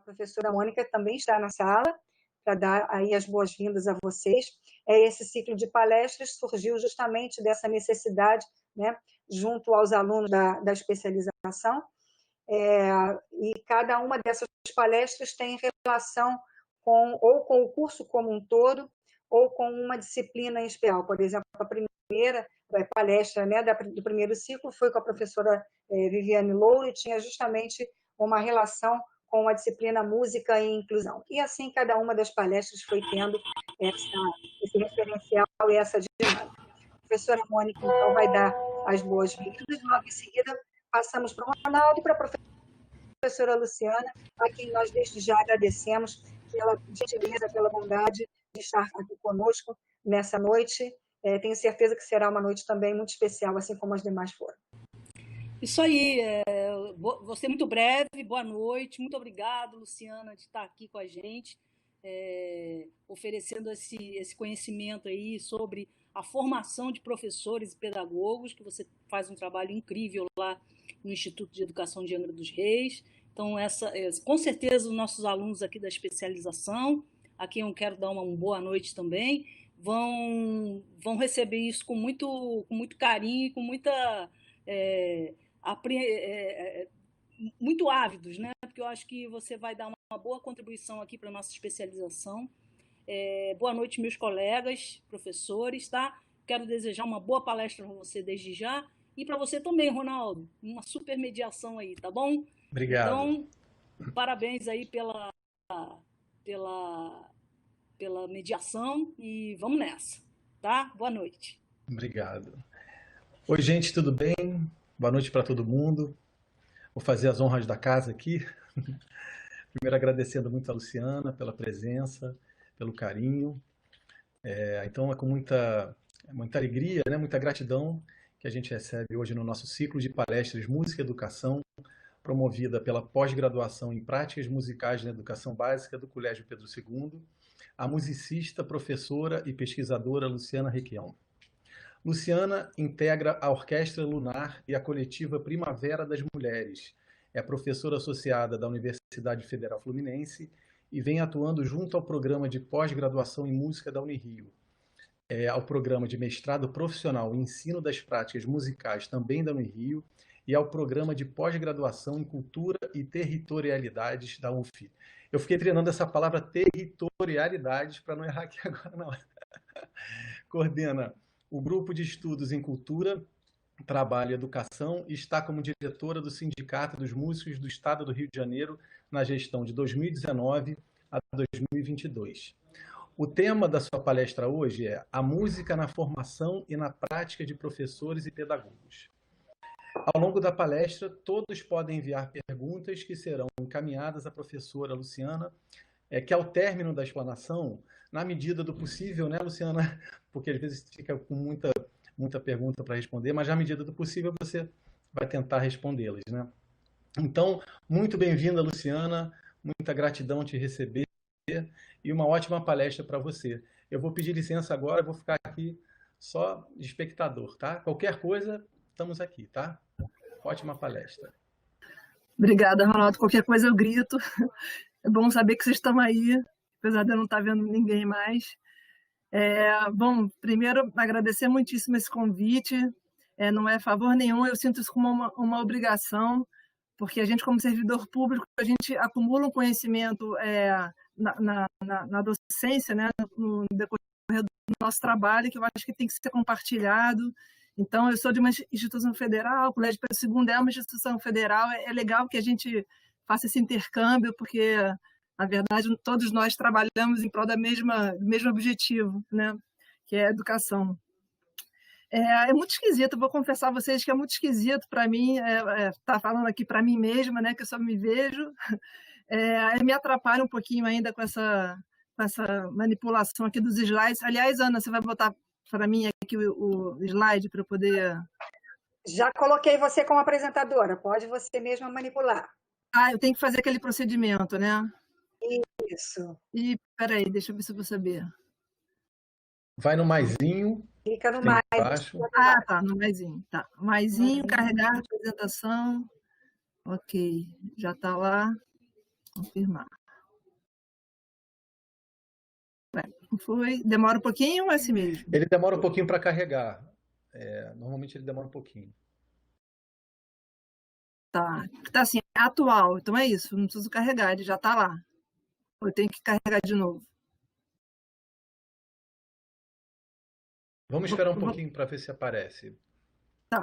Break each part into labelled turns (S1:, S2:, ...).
S1: professora Mônica também está na sala, para dar aí as boas-vindas a vocês. Esse ciclo de palestras surgiu justamente dessa necessidade, né, junto aos alunos da especialização, e cada uma dessas palestras tem relação ou com o curso como um todo, ou com uma disciplina em especial. Por exemplo, a primeira palestra, né, do primeiro ciclo foi com a professora Viviane Louro, e tinha justamente uma relação com a disciplina Música e Inclusão. E assim, cada uma das palestras foi tendo esse referencial e essa dinâmica. A professora Mônica, então, vai dar as boas-vindas, logo em seguida passamos para o Ronaldo e para a professora Luciana, a quem nós desde já agradecemos pela gentileza, pela bondade de estar aqui conosco nessa noite. Tenho certeza que será uma noite também muito especial, assim como as demais foram.
S2: Isso aí, vou ser muito breve, boa noite, muito obrigado, Luciana, de estar aqui com a gente, oferecendo esse conhecimento aí sobre a formação de professores e pedagogos, que você faz um trabalho incrível lá no Instituto de Educação de Angra dos Reis. Então, com certeza, os nossos alunos aqui da especialização, a quem eu quero dar uma boa noite também, vão receber isso com muito carinho e com muito ávidos, né? Porque eu acho que você vai dar uma boa contribuição aqui para a nossa especialização. Boa noite, meus colegas, professores, tá? Quero desejar uma boa palestra para você desde já, e para você também, Ronaldo, uma super mediação aí, tá bom?
S3: Obrigado.
S2: Então, parabéns aí pela mediação, e vamos nessa, tá? Boa noite.
S3: Obrigado. Oi, gente, tudo bem? Boa noite para todo mundo. Vou fazer as honras da casa aqui. Primeiro, agradecendo muito a Luciana pela presença, pelo carinho. Então, é com muita alegria, né, muita gratidão que a gente recebe hoje no nosso ciclo de palestras Música e Educação, promovida pela pós-graduação em Práticas Musicais na Educação Básica do Colégio Pedro II, a musicista, professora e pesquisadora Luciana Requião. Luciana integra a Orquestra Lunar e a coletiva Primavera das Mulheres. É professora associada da Universidade Federal Fluminense e vem atuando junto ao programa de pós-graduação em música da Unirio, ao programa de mestrado profissional em ensino das práticas musicais também da Unirio e ao programa de pós-graduação em cultura e territorialidades da UF. Eu fiquei treinando essa palavra territorialidades para não errar aqui agora, não. Coordena o Grupo de Estudos em Cultura, Trabalho e Educação e está como diretora do Sindicato dos Músicos do Estado do Rio de Janeiro na gestão de 2019 a 2022. O tema da sua palestra hoje é a música na formação e na prática de professores e pedagogos. Ao longo da palestra, todos podem enviar perguntas que serão encaminhadas à professora Luciana, que ao término da explanação, na medida do possível, né, Luciana? Porque às vezes fica com muita pergunta para responder, mas na medida do possível você vai tentar respondê-las, né? Então, muito bem-vinda, Luciana, muita gratidão te receber e uma ótima palestra para você. Eu vou pedir licença agora, vou ficar aqui só de espectador, tá? Qualquer coisa, estamos aqui, tá? Ótima palestra.
S4: Obrigada, Ronaldo. Qualquer coisa eu grito. É bom saber que vocês estão aí, apesar de eu não estar vendo ninguém mais. Bom, primeiro, agradecer muitíssimo esse convite. Não é favor nenhum, eu sinto isso como uma obrigação, porque a gente, como servidor público, a gente acumula um conhecimento na docência, né, no decorrer do nosso trabalho, que eu acho que tem que ser compartilhado. Então, eu sou de uma instituição federal, o Colégio Pedro II é uma instituição federal, é legal que a gente faça esse intercâmbio, porque, na verdade, todos nós trabalhamos em prol do mesmo objetivo, né, que é a educação. É muito esquisito, vou confessar a vocês que é muito esquisito para mim, estar falando aqui para mim mesma, né, que eu só me vejo, me atrapalha um pouquinho ainda com essa manipulação aqui dos slides. Aliás, Ana, você vai botar para mim aqui o slide para eu poder...
S1: Já coloquei você como apresentadora, pode você mesma manipular.
S4: Eu tenho que fazer aquele procedimento, né?
S1: Isso.
S4: E, peraí, deixa eu ver se eu vou saber.
S3: Vai no maisinho.
S1: Clica no mais.
S3: Embaixo.
S4: Tá, no maisinho. Tá. Maisinho, carregar a apresentação. Ok, já está lá. Confirmar. Foi? Demora um pouquinho ou é assim mesmo?
S3: Ele demora um pouquinho para carregar. Normalmente ele demora um pouquinho.
S4: Tá. Tá assim, é atual. Então é isso. Não preciso carregar, ele já está lá. Eu tenho que carregar de novo.
S3: Vamos esperar um pouquinho para ver se aparece.
S4: Tá.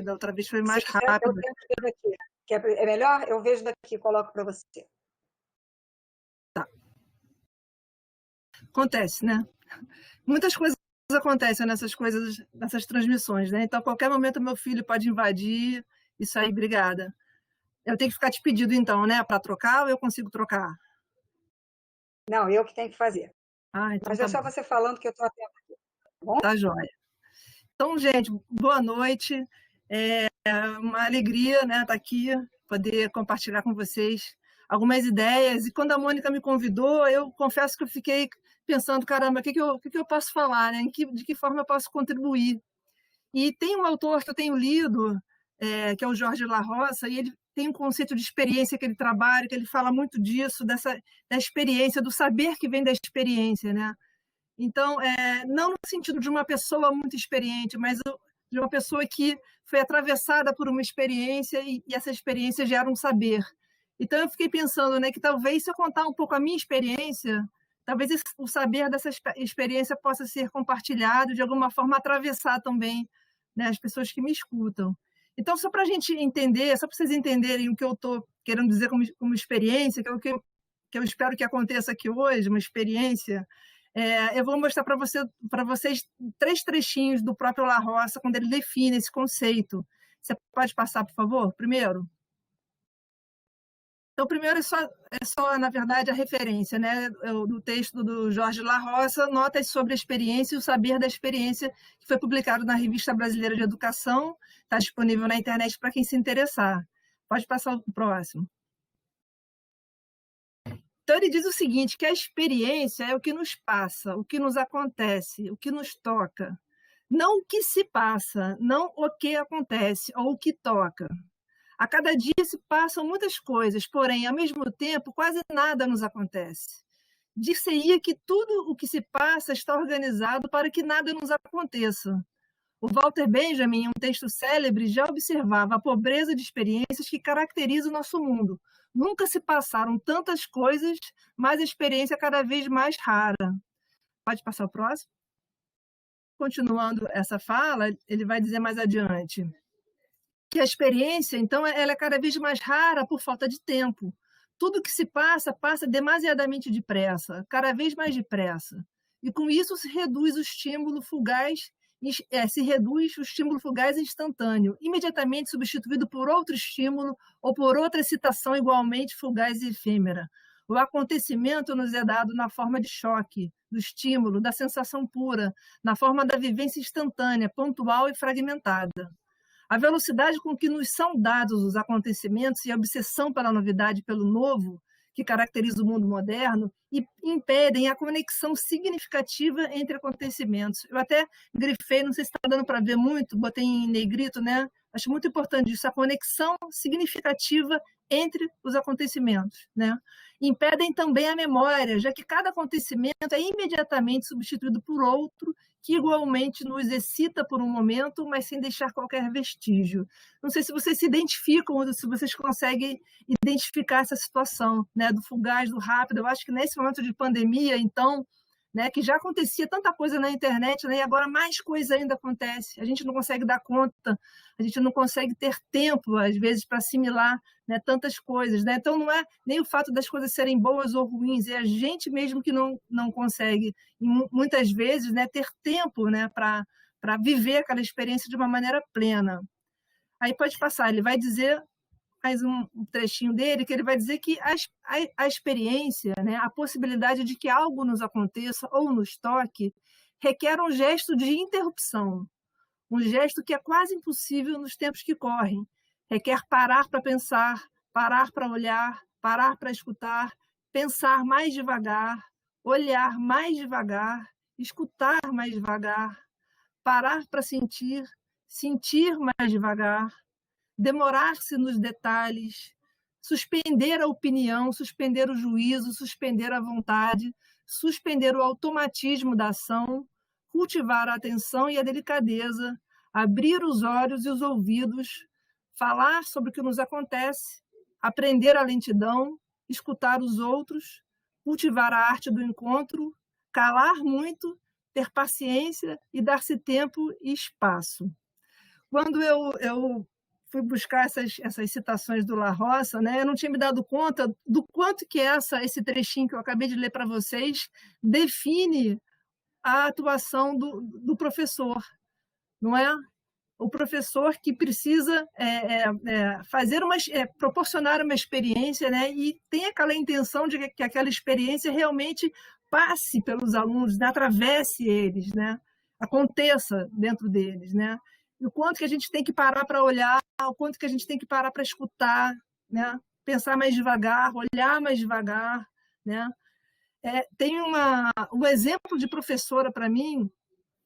S4: Da outra vez foi mais rápido.
S1: Eu tento ver daqui. É melhor? Eu vejo daqui, coloco para você.
S4: Tá. Acontece, né? Muitas coisas acontecem nessas transmissões, né? Então, a qualquer momento, meu filho pode invadir. Isso aí, obrigada. Eu tenho que ficar te pedindo, então, né? Para trocar ou eu consigo trocar?
S1: Não, eu que tenho que fazer.
S4: Ah, então
S1: Mas
S4: tá
S1: é só
S4: bom.
S1: você falando que eu estou atenta aqui. Tá bom?
S4: Tá joia. Então, gente, boa noite. É uma alegria, né, estar aqui, poder compartilhar com vocês algumas ideias. E quando a Mônica me convidou, eu confesso que eu fiquei pensando, caramba, o que eu posso falar, né? De que forma eu posso contribuir? E tem um autor que eu tenho lido, que é o Jorge La Roça, e ele tem um conceito de experiência que ele trabalha, que ele fala muito disso, da experiência, do saber que vem da experiência, né? Então, não no sentido de uma pessoa muito experiente, mas de uma pessoa que foi atravessada por uma experiência e essa experiência gera um saber. Então, eu fiquei pensando, né, que talvez, se eu contar um pouco a minha experiência, talvez o saber dessa experiência possa ser compartilhado, de alguma forma atravessar também, né, as pessoas que me escutam. Então, só para a gente entender, só para vocês entenderem o que eu estou querendo dizer como experiência, que é o que eu espero que aconteça aqui hoje, uma experiência, eu vou mostrar para vocês 3 trechinhos do próprio La Roça, quando ele define esse conceito. Você pode passar, por favor, primeiro? Então, primeiro é só, na verdade, a referência, né, do texto do Jorge La Roça, notas sobre a experiência e o saber da experiência, que foi publicado na Revista Brasileira de Educação, está disponível na internet para quem se interessar. Pode passar o próximo. Então, ele diz o seguinte, que a experiência é o que nos passa, o que nos acontece, o que nos toca. Não o que se passa, não o que acontece ou o que toca. A cada dia se passam muitas coisas, porém, ao mesmo tempo, quase nada nos acontece. Dir-se-ia que tudo o que se passa está organizado para que nada nos aconteça. O Walter Benjamin, em um texto célebre, já observava a pobreza de experiências que caracteriza o nosso mundo. Nunca se passaram tantas coisas, mas a experiência é cada vez mais rara. Pode passar o próximo? Continuando essa fala, ele vai dizer mais adiante que a experiência, então, ela é cada vez mais rara por falta de tempo. Tudo que se passa, passa demasiadamente depressa, cada vez mais depressa. E com isso se reduz o estímulo fugaz, instantâneo, imediatamente substituído por outro estímulo ou por outra excitação igualmente fugaz e efêmera. O acontecimento nos é dado na forma de choque, do estímulo, da sensação pura, na forma da vivência instantânea, pontual e fragmentada. A velocidade com que nos são dados os acontecimentos e a obsessão pela novidade e pelo novo, que caracteriza o mundo moderno, impedem a conexão significativa entre acontecimentos. Eu até grifei, não sei se está dando para ver muito, botei em negrito, né? Acho muito importante isso, a conexão significativa entre os acontecimentos, né? Impedem também a memória, já que cada acontecimento é imediatamente substituído por outro que igualmente nos excita por um momento, mas sem deixar qualquer vestígio. Não sei se vocês se identificam, ou se vocês conseguem identificar essa situação, né, do fugaz, do rápido. Eu acho que nesse momento de pandemia, então, né, que já acontecia tanta coisa na internet, né, e agora mais coisa ainda acontece. A gente não consegue dar conta, a gente não consegue ter tempo, às vezes, para assimilar, né, tantas coisas. Né? Então, não é nem o fato das coisas serem boas ou ruins, é a gente mesmo que não consegue, muitas vezes, né, ter tempo, né, para viver aquela experiência de uma maneira plena. Aí pode passar, ele vai dizer, mais um trechinho dele, que ele vai dizer que a experiência, né, a possibilidade de que algo nos aconteça ou nos toque, requer um gesto de interrupção, um gesto que é quase impossível nos tempos que correm. Requer parar para pensar, parar para olhar, parar para escutar, pensar mais devagar, olhar mais devagar, escutar mais devagar, parar para sentir mais devagar, demorar-se nos detalhes, suspender a opinião, suspender o juízo, suspender a vontade, suspender o automatismo da ação, cultivar a atenção e a delicadeza, abrir os olhos e os ouvidos, falar sobre o que nos acontece, aprender a lentidão, escutar os outros, cultivar a arte do encontro, calar muito, ter paciência e dar-se tempo e espaço. Quando eu fui buscar essas citações do La Roça, né, eu não tinha me dado conta do quanto que esse trechinho que eu acabei de ler para vocês define a atuação do professor, não é? O professor que precisa proporcionar uma experiência, né, e tem aquela intenção de que aquela experiência realmente passe pelos alunos, né, atravesse eles, né, aconteça dentro deles, né? E o quanto que a gente tem que parar para olhar, o quanto que a gente tem que parar para escutar, né? Pensar mais devagar, olhar mais devagar, né? Tem um exemplo de professora para mim,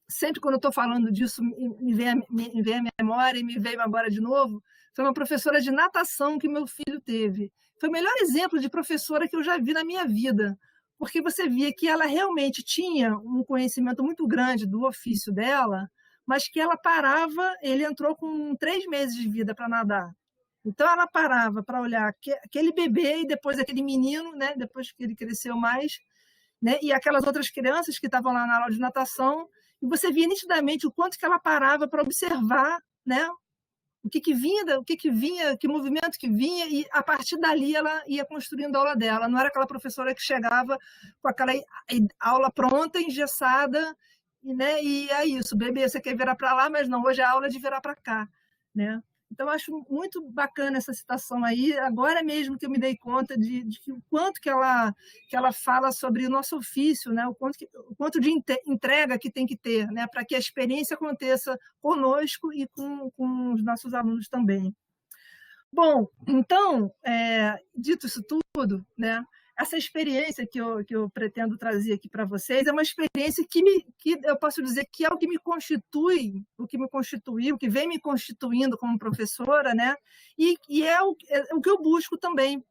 S4: sempre quando eu estou falando disso, me vem a memória e me veio agora de novo, foi uma professora de natação que meu filho teve. Foi o melhor exemplo de professora que eu já vi na minha vida, porque você via que ela realmente tinha um conhecimento muito grande do ofício dela, mas que ela parava, ele entrou com 3 meses de vida para nadar. Então, ela parava para olhar aquele bebê e depois aquele menino, né, depois que ele cresceu mais, né, e aquelas outras crianças que estavam lá na aula de natação, e você via nitidamente o quanto que ela parava para observar, né, o que vinha, que movimento que vinha, e a partir dali ela ia construindo a aula dela. Não era aquela professora que chegava com aquela aula pronta, engessada, né? E é isso, bebê, você quer virar para lá, mas não, hoje é a aula de virar para cá, né? Então, eu acho muito bacana essa citação aí, agora mesmo que eu me dei conta de o quanto que ela fala sobre o nosso ofício, né? o quanto de entrega que tem que ter, né? Para que a experiência aconteça conosco e com os nossos alunos também. Bom, então, dito isso tudo, né? Essa experiência que eu pretendo trazer aqui para vocês é uma experiência que eu posso dizer que é o que me constitui, o que me constituiu, o que vem me constituindo como professora, né? E é o que eu busco também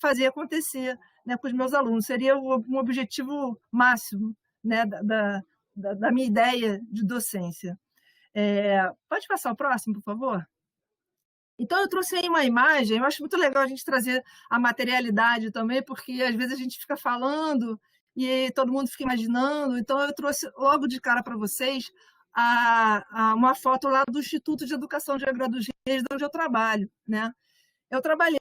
S4: fazer acontecer, né, com os meus alunos. Seria um objetivo máximo, né, da minha ideia de docência. Pode passar o próximo, por favor? Então, eu trouxe aí uma imagem, eu acho muito legal a gente trazer a materialidade também, porque às vezes a gente fica falando e todo mundo fica imaginando. Então, eu trouxe logo de cara para vocês uma foto lá do Instituto de Educação de Angra dos Reis, onde eu trabalho, né? Eu trabalhei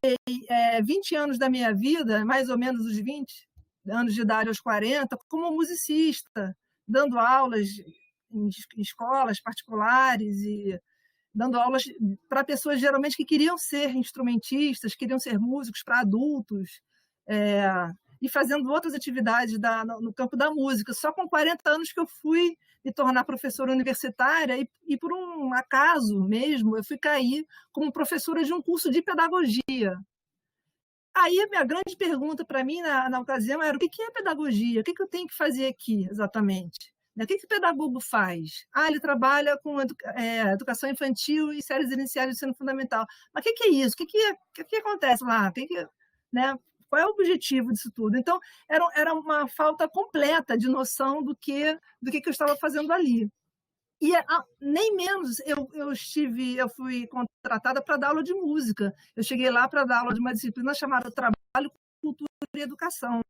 S4: 20 anos da minha vida, mais ou menos os 20 anos de idade aos 40, como musicista, dando aulas em escolas particulares e dando aulas para pessoas geralmente que queriam ser instrumentistas, queriam ser músicos para adultos, e fazendo outras atividades no campo da música. Só com 40 anos que eu fui me tornar professora universitária e por um acaso mesmo, eu fui cair como professora de um curso de pedagogia. Aí a minha grande pergunta para mim na ocasião era: o que é pedagogia? O que eu tenho que fazer aqui exatamente? O que o pedagogo faz? Ele trabalha com educação infantil e séries iniciais do ensino fundamental. Mas o que é isso? O que acontece lá? Né? Qual é o objetivo disso tudo? Então, era uma falta completa de noção do que eu estava fazendo ali. E nem menos eu fui contratada para dar aula de música. Eu cheguei lá para dar aula de uma disciplina chamada Trabalho, Cultura e Educação.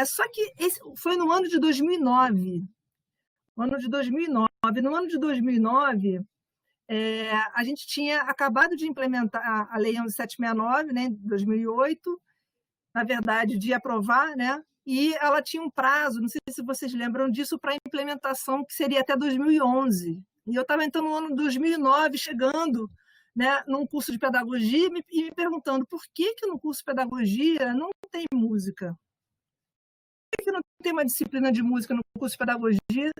S4: Só que foi no ano de 2009. No ano de 2009, a gente tinha acabado de implementar a Lei 11.769, né, em 2008, na verdade, de aprovar, né, e ela tinha um prazo, não sei se vocês lembram disso, para implementação, que seria até 2011. E eu estava então no ano de 2009, chegando, né, num curso de pedagogia e me perguntando por que no curso de pedagogia não tem música? Por que não tem uma disciplina de música no curso de pedagogia?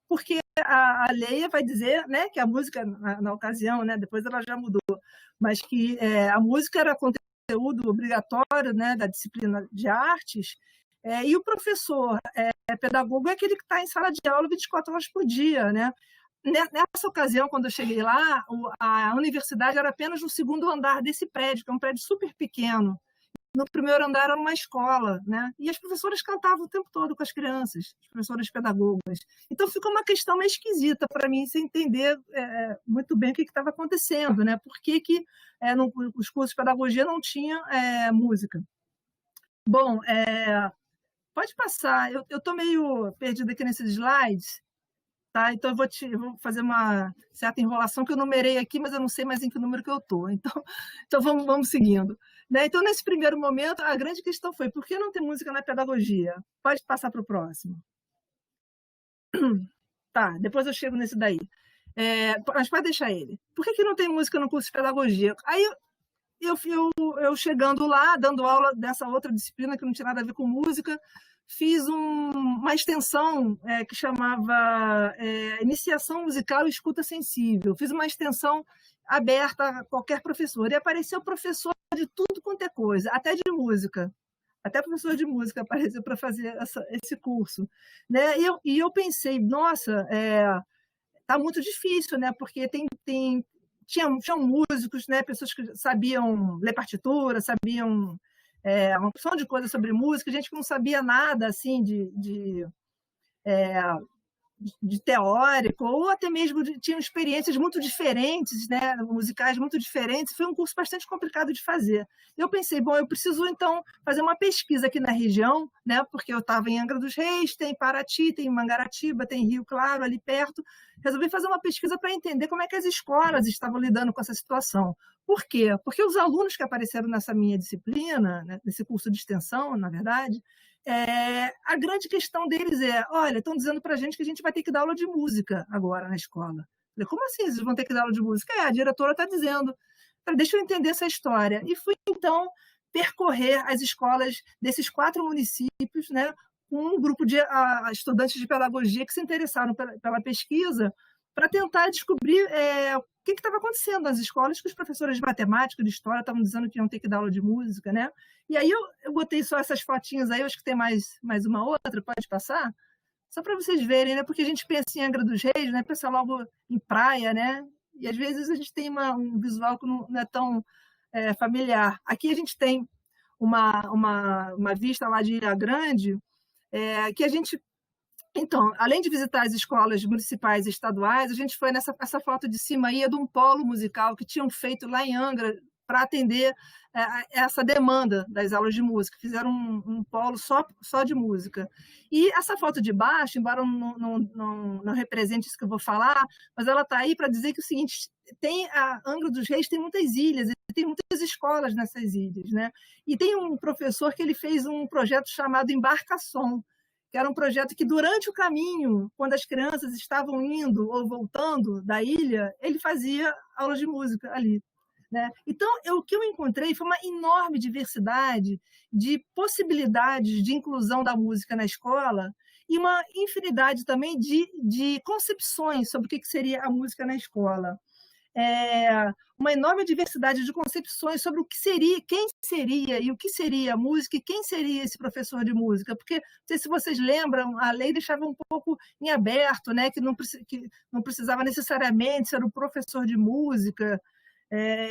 S4: Porque a lei vai dizer, né, que a música, na ocasião, né, depois ela já mudou, mas que a música era conteúdo obrigatório, né, da disciplina de artes, e o professor pedagogo é aquele que está em sala de aula 24 horas por dia, né? nessa ocasião, quando eu cheguei lá, a universidade era apenas no segundo andar desse prédio, que é um prédio super pequeno. No primeiro andar era uma escola, né? E as professoras cantavam o tempo todo com as crianças, as professoras pedagogas. Então ficou uma questão meio esquisita para mim, sem entender muito bem o que estava acontecendo, né? Por que os cursos de pedagogia não tinham música? Bom, pode passar. Eu estou meio perdida aqui nesses slides, tá? Então eu vou fazer uma certa enrolação que eu numerei aqui, mas eu não sei mais em que número que eu estou. Então vamos seguindo. Né? Então, nesse primeiro momento, a grande questão foi: por que não tem música na pedagogia? Pode passar para o próximo. Tá, depois eu chego nesse daí. Mas pode deixar ele. Por que não tem música no curso de pedagogia? Aí eu chegando lá, dando aula dessa outra disciplina que não tinha nada a ver com música, fiz uma extensão que chamava Iniciação Musical e Escuta Sensível. Fiz uma extensão aberta a qualquer professor. E apareceu professor de tudo quanto é coisa, até de música. Até professor de música apareceu para fazer esse curso. Né? E eu pensei, nossa, tá muito difícil, né? Porque tinham músicos, né? Pessoas que sabiam ler partitura, sabiam uma opção de coisa sobre música, gente que não sabia nada assim de teórico, ou até mesmo tinham experiências muito diferentes, né, musicais muito diferentes. Foi um curso bastante complicado de fazer. Eu pensei, bom, eu preciso então fazer uma pesquisa aqui na região, né, porque eu estava em Angra dos Reis, tem Paraty, tem Mangaratiba, tem Rio Claro ali perto. Resolvi fazer uma pesquisa para entender como é que as escolas estavam lidando com essa situação. Por quê? Porque os alunos que apareceram nessa minha disciplina, né, nesse curso de extensão, na verdade, a grande questão deles olha, estão dizendo para a gente que a gente vai ter que dar aula de música agora na escola. Eu falei, como assim vocês vão ter que dar aula de música? A diretora está dizendo. Eu falei, deixa eu entender essa história. E fui, então, percorrer as escolas desses 4 municípios, né, com um grupo de estudantes de pedagogia que se interessaram pela pesquisa, para tentar descobrir o que estava acontecendo nas escolas, que os professores de matemática, de história, estavam dizendo que iam ter que dar aula de música, né? E aí eu botei só essas fotinhas aí, eu acho que tem mais uma outra, pode passar? Só para vocês verem, né? Porque a gente pensa em Angra dos Reis, né? Pensa logo em praia, né? E às vezes a gente tem um visual que não é tão familiar. Aqui a gente tem uma vista lá de Ilha Grande, que a gente... Então, além de visitar as escolas municipais e estaduais, a gente foi essa foto de cima aí, de um polo musical que tinham feito lá em Angra para atender essa demanda das aulas de música. Fizeram um polo só de música. E essa foto de baixo, embora não represente isso que eu vou falar, mas ela está aí para dizer que é o seguinte: a Angra dos Reis tem muitas ilhas, e tem muitas escolas nessas ilhas, né? E tem um professor que ele fez um projeto chamado Embarcação, que era um projeto que, durante o caminho, quando as crianças estavam indo ou voltando da ilha, ele fazia aulas de música ali. Né? Então, o que eu encontrei foi uma enorme diversidade de possibilidades de inclusão da música na escola e uma infinidade também de concepções sobre o que seria a música na escola. Uma enorme diversidade de concepções sobre o que seria, quem seria e o que seria a música e quem seria esse professor de música, porque, não sei se vocês lembram, a lei deixava um pouco em aberto, né, que não precisava necessariamente ser o professor de música,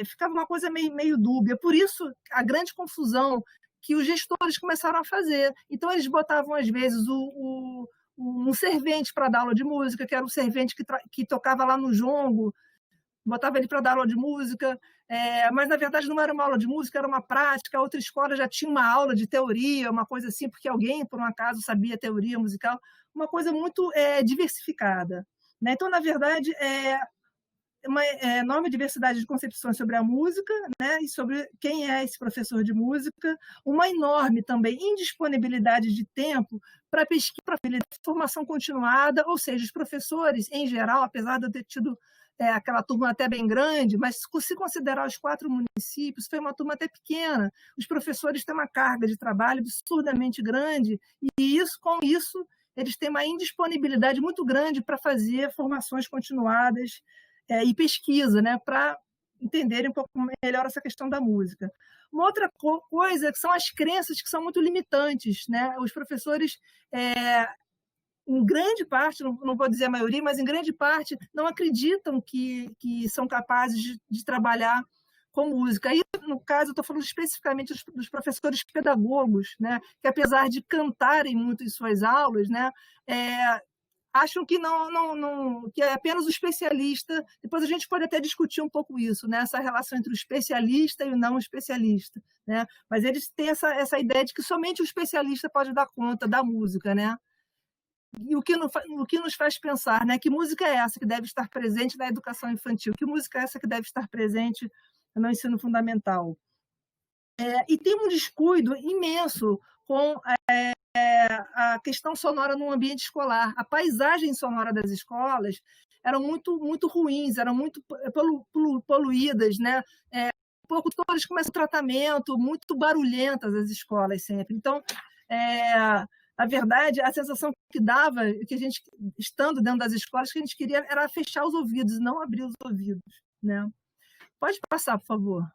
S4: ficava uma coisa meio dúbia. Por isso, a grande confusão que os gestores começaram a fazer. Então, eles botavam, às vezes, um servente para dar aula de música, que era o servente que tocava lá no jongo, botava ele para dar aula de música, mas, na verdade, não era uma aula de música, era uma prática. A outra escola já tinha uma aula de teoria, uma coisa assim, porque alguém, por um acaso, sabia teoria musical, uma coisa muito diversificada. Né? Então, na verdade, uma enorme diversidade de concepções sobre a música, né, e sobre quem é esse professor de música, uma enorme também indisponibilidade de tempo para pesquisa, para formação continuada, ou seja, os professores, em geral, apesar de eu ter tido aquela turma até bem grande, mas se considerar os 4 municípios, foi uma turma até pequena. Os professores têm uma carga de trabalho absurdamente grande, e com isso eles têm uma indisponibilidade muito grande para fazer formações continuadas e pesquisa, né, para entenderem um pouco melhor essa questão da música. Uma outra coisa que são as crenças que são muito limitantes, né? Os professores em grande parte, não vou dizer a maioria, mas em grande parte, não acreditam que são capazes de trabalhar com música. Aí, no caso, eu estou falando especificamente dos professores pedagogos, né, que, apesar de cantarem muito em suas aulas, né, acham que que é apenas o especialista. Depois a gente pode até discutir um pouco isso, né, essa relação entre o especialista e o não especialista, né? Mas eles têm essa ideia de que somente o especialista pode dar conta da música, né? E o que nos faz pensar, né, que música é essa que deve estar presente na educação infantil? Que música é essa que deve estar presente no ensino fundamental? E tem um descuido imenso com a questão sonora no ambiente escolar. A paisagem sonora das escolas eram muito ruins, eram muito poluídas, né? Um pouco todas com esse tratamento, muito barulhentas as escolas sempre. Então, na verdade, a sensação que dava, que a gente, estando dentro das escolas, que a gente queria era fechar os ouvidos, não abrir os ouvidos, né? Pode passar, por favor.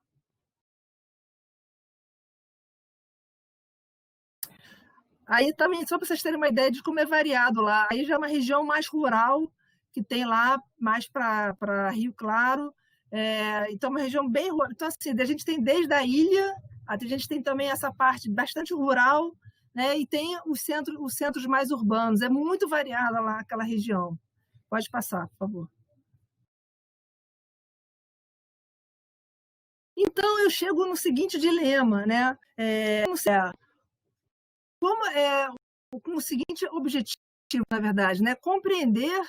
S4: Aí também, só para vocês terem uma ideia de como é variado lá, aí já é uma região mais rural, que tem lá mais para Rio Claro, então uma região bem rural. Então, assim, a gente tem desde a ilha, a gente tem também essa parte bastante rural, né, e tem os centros mais urbanos, é muito variada lá aquela região. Pode passar, por favor. Então, eu chego no seguinte dilema, né? Com o seguinte objetivo, na verdade, né? Compreender,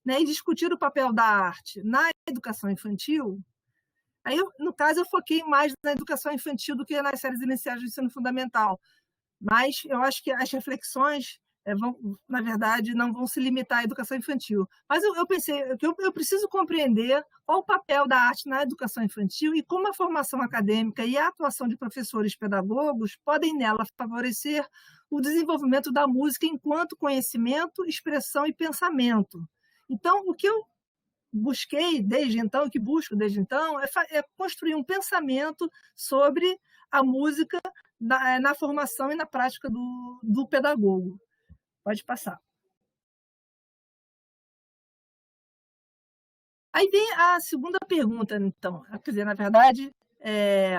S4: né, e discutir o papel da arte na educação infantil. Aí, no caso, eu foquei mais na educação infantil do que nas séries iniciais do ensino fundamental. Mas eu acho que as reflexões na verdade, não vão se limitar à educação infantil. Mas eu pensei que eu preciso compreender qual o papel da arte na educação infantil e como a formação acadêmica e a atuação de professores pedagogos podem nela favorecer o desenvolvimento da música enquanto conhecimento, expressão e pensamento. Então, o que eu busquei desde então, o que busco desde então, é construir um pensamento sobre a música na formação e na prática do pedagogo. Pode passar. Aí vem a segunda pergunta, então. Quer dizer, na verdade, é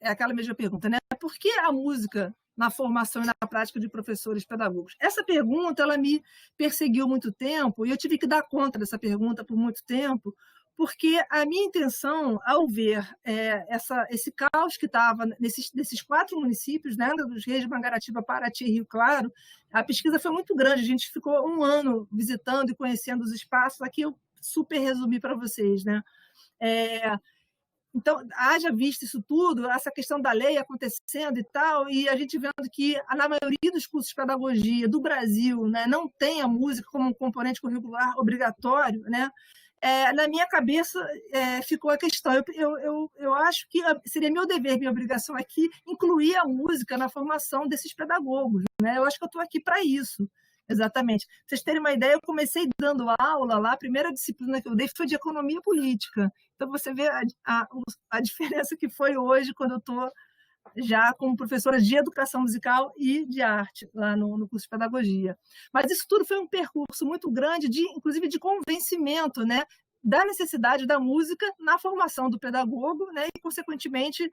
S4: aquela mesma pergunta, né? Por que a música na formação e na prática de professores pedagogos? Essa pergunta, ela me perseguiu muito tempo, e eu tive que dar conta dessa pergunta por muito tempo, porque a minha intenção, ao ver esse caos que estava nesses 4 municípios, né, dos Reis, Mangaratiba, Paraty e Rio Claro, a pesquisa foi muito grande, a gente ficou 1 ano visitando e conhecendo os espaços, aqui eu super resumi para vocês, né? Então, haja visto isso tudo, essa questão da lei acontecendo e tal, e a gente vendo que, na maioria dos cursos de pedagogia do Brasil, né, não tem a música como um componente curricular obrigatório, né? Na minha cabeça ficou a questão. Eu acho que seria meu dever, minha obrigação aqui, incluir a música na formação desses pedagogos, né? Eu acho que eu estou aqui para isso, exatamente. Pra vocês terem uma ideia, eu comecei dando aula lá, a primeira disciplina que eu dei foi de economia política. Então, você vê a diferença que foi hoje, quando eu estou já como professora de educação musical e de arte, lá no curso de pedagogia. Mas isso tudo foi um percurso muito grande, inclusive de convencimento, né, da necessidade da música na formação do pedagogo, né, e, consequentemente,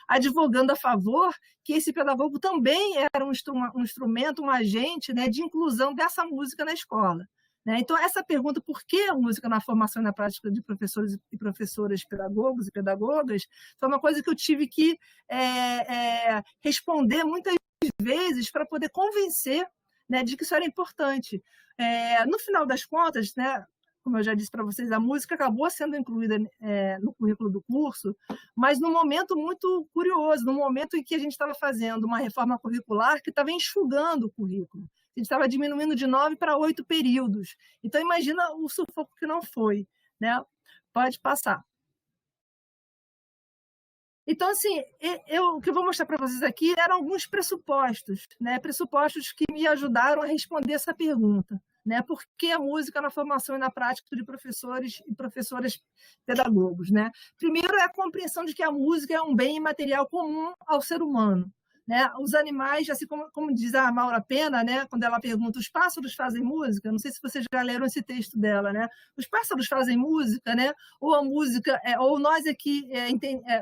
S4: advogando a favor que esse pedagogo também era um instrumento, um agente, né, de inclusão dessa música na escola. Então, essa pergunta, por que a música na formação e na prática de professores e professoras pedagogos e pedagogas, foi uma coisa que eu tive que responder muitas vezes para poder convencer, né, de que isso era importante. No final das contas, né, como eu já disse para vocês, a música acabou sendo incluída no currículo do curso, mas num momento muito curioso, num momento em que a gente estava fazendo uma reforma curricular que estava enxugando o currículo. A gente estava diminuindo de 9 para 8 períodos. Então, imagina o sufoco que não foi, né? Pode passar. Então, assim, o que eu vou mostrar para vocês aqui eram alguns pressupostos, né? Pressupostos que me ajudaram a responder essa pergunta, né? Por que a música na formação e na prática de professores e professoras pedagogos, né? Primeiro é a compreensão de que a música é um bem imaterial comum ao ser humano, né? Os animais, assim como diz a Maura Pena, né? Quando ela pergunta, os pássaros fazem música? Não sei se vocês já leram esse texto dela, né? Os pássaros fazem música, né? Ou a música, ou nós aqui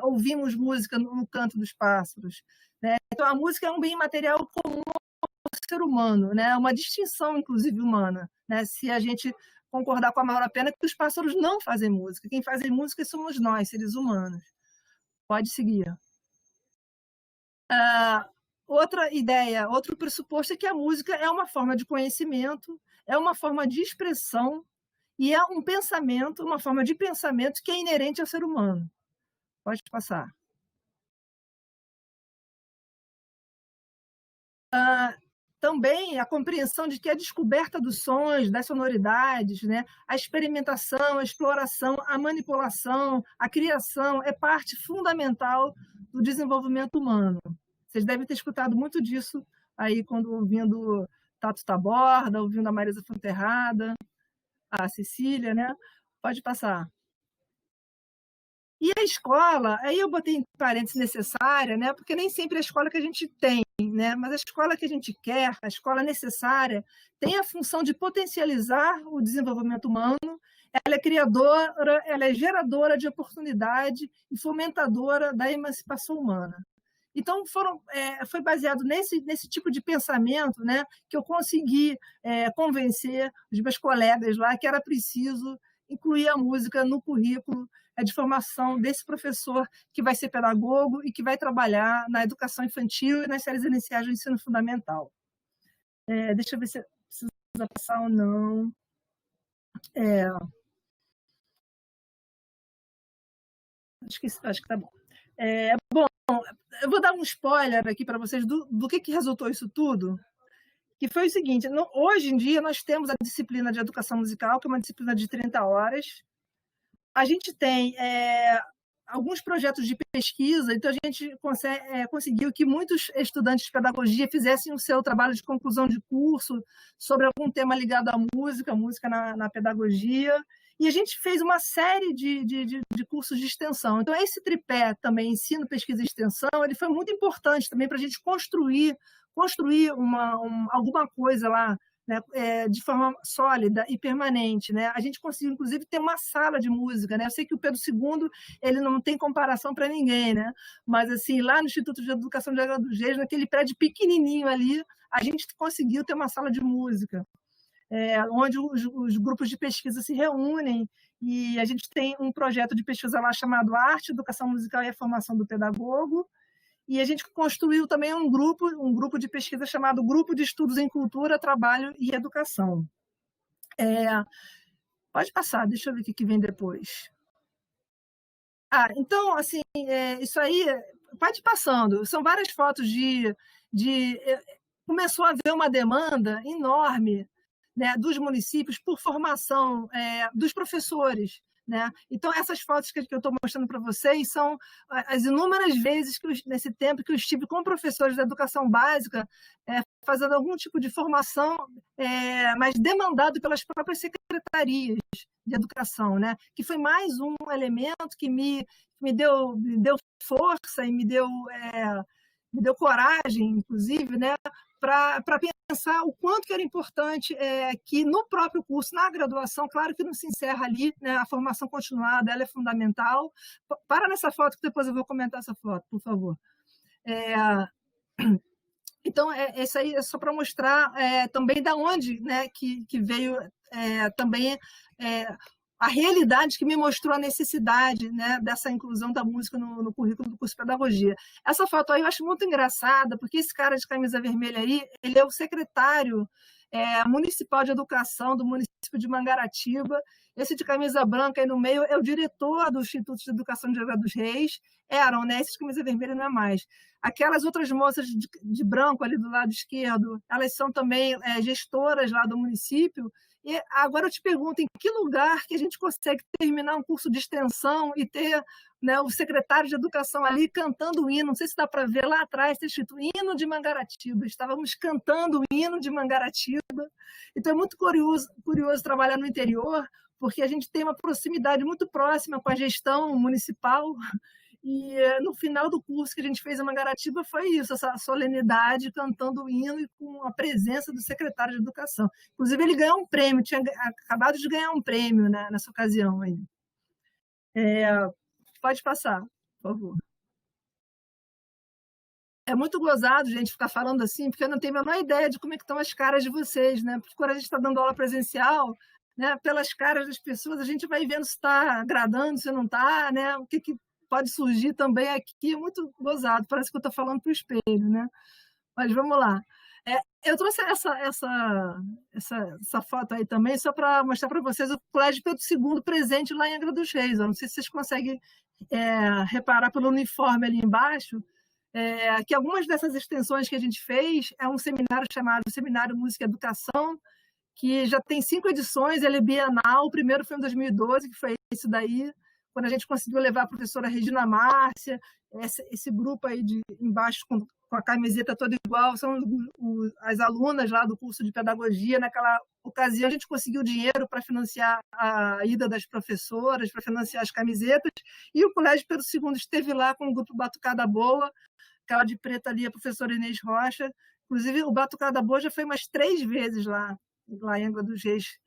S4: ouvimos música no canto dos pássaros, né? Então a música é um bem material comum ao ser humano, né? Uma distinção, inclusive, humana, né? Se a gente concordar com a Maura Pena que os pássaros não fazem música, quem faz música somos nós, seres humanos. Pode seguir. Outra ideia, outro pressuposto é que a música é uma forma de conhecimento, é uma forma de expressão e é um pensamento, uma forma de pensamento que é inerente ao ser humano. Pode passar. Também a compreensão de que a descoberta dos sons, das sonoridades, né, a experimentação, a exploração, a manipulação, a criação é parte fundamental do desenvolvimento humano. Vocês devem ter escutado muito disso aí quando ouvindo Tato Taborda, ouvindo a Marisa Fonterrada, a Cecília, né? Pode passar. E a escola, aí eu botei em parênteses necessária, né? Porque nem sempre é a escola que a gente tem, né? Mas a escola que a gente quer, a escola necessária, tem a função de potencializar o desenvolvimento humano, ela é criadora, ela é geradora de oportunidade e fomentadora da emancipação humana. Então, foi baseado nesse tipo de pensamento, né, que eu consegui convencer os meus colegas lá que era preciso incluir a música no currículo de formação desse professor que vai ser pedagogo e que vai trabalhar na educação infantil e nas séries iniciais do ensino fundamental. Deixa eu ver se precisa passar ou não. Acho que está bom. Bom, eu vou dar um spoiler aqui para vocês do que resultou isso tudo, que foi o seguinte, hoje em dia nós temos a disciplina de educação musical, que é uma disciplina de 30 horas. A gente tem alguns projetos de pesquisa, então a gente conseguiu que muitos estudantes de pedagogia fizessem o seu trabalho de conclusão de curso sobre algum tema ligado à música na pedagogia, e a gente fez uma série de cursos de extensão. Então, esse tripé também, ensino, pesquisa e extensão, ele foi muito importante também para a gente construir alguma coisa lá, né, de forma sólida e permanente, né? A gente conseguiu, inclusive, ter uma sala de música, né? Eu sei que o Pedro II ele não tem comparação para ninguém, né? Mas assim, lá no Instituto de Educação de Angra dos Reis, naquele prédio pequenininho ali, a gente conseguiu ter uma sala de música, onde os grupos de pesquisa se reúnem, e a gente tem um projeto de pesquisa lá chamado Arte, Educação Musical e a Formação do Pedagogo, e a gente construiu também um grupo de pesquisa chamado Grupo de Estudos em Cultura, Trabalho e Educação. Pode passar, deixa eu ver o que vem depois. Então, assim, isso aí, pode ir passando. São várias fotos começou a haver uma demanda enorme, né, dos municípios por formação dos professores, né? Então, essas fotos que eu estou mostrando para vocês são as inúmeras vezes nesse tempo que eu estive com professores da educação básica fazendo algum tipo de formação, mas demandado pelas próprias secretarias de educação, né? Que foi mais um elemento que me deu força e me deu coragem, inclusive, né, para pensar o quanto que era importante que no próprio curso, na graduação, claro que não se encerra ali, né, a formação continuada ela é fundamental. Para nessa foto, que depois eu vou comentar essa foto, por favor. Então, isso aí é só para mostrar também da onde, né, que veio também a realidade que me mostrou a necessidade, né, dessa inclusão da música no currículo do curso de pedagogia. Essa foto aí eu acho muito engraçada, porque esse cara de camisa vermelha aí, ele é o secretário municipal de educação do município de Mangaratiba. Esse de camisa branca aí no meio é o diretor do Instituto de Educação de Angra dos Reis. Eram, né? Esse de camisa vermelha não é mais. Aquelas outras moças de branco ali do lado esquerdo, elas são também gestoras lá do município. E agora eu te pergunto, em que lugar que a gente consegue terminar um curso de extensão e ter, né, o secretário de educação ali cantando o hino? Não sei se dá para ver lá atrás, está escrito Hino de Mangaratiba. Estávamos cantando o hino de Mangaratiba. Então é muito curioso trabalhar no interior, porque a gente tem uma proximidade muito próxima com a gestão municipal E no final do curso que a gente fez em Mangaratiba foi isso, essa solenidade, cantando o hino e com a presença do secretário de Educação. Inclusive, ele ganhou um prêmio, tinha acabado de ganhar um prêmio, né, nessa ocasião aí. Pode passar, por favor. É muito gozado, gente, ficar falando assim, porque eu não tenho a menor ideia de como é que estão as caras de vocês, né? Porque quando a gente está dando aula presencial, né, pelas caras das pessoas, a gente vai vendo se está agradando, se não está, né? O que pode surgir também aqui, é muito gozado, parece que eu estou falando para o espelho, né? Mas vamos lá. Eu trouxe essa foto aí também, só para mostrar para vocês o Colégio Pedro II presente lá em Angra dos Reis. Eu não sei se vocês conseguem reparar pelo uniforme ali embaixo, que algumas dessas extensões que a gente fez é um seminário chamado Seminário Música e Educação, que já tem 5 edições, ele é bienal. O primeiro foi em 2012, que foi esse daí, quando a gente conseguiu levar a professora Regina Márcia, esse grupo aí de embaixo com a camiseta toda igual, são as alunas lá do curso de pedagogia. Naquela ocasião, a gente conseguiu dinheiro para financiar a ida das professoras, para financiar as camisetas, e o Colégio Pedro II esteve lá com o grupo Batucada Boa, aquela de preta ali, a professora Inês Rocha. Inclusive, o Batucada Boa já foi umas 3 vezes lá em Angra dos Reis,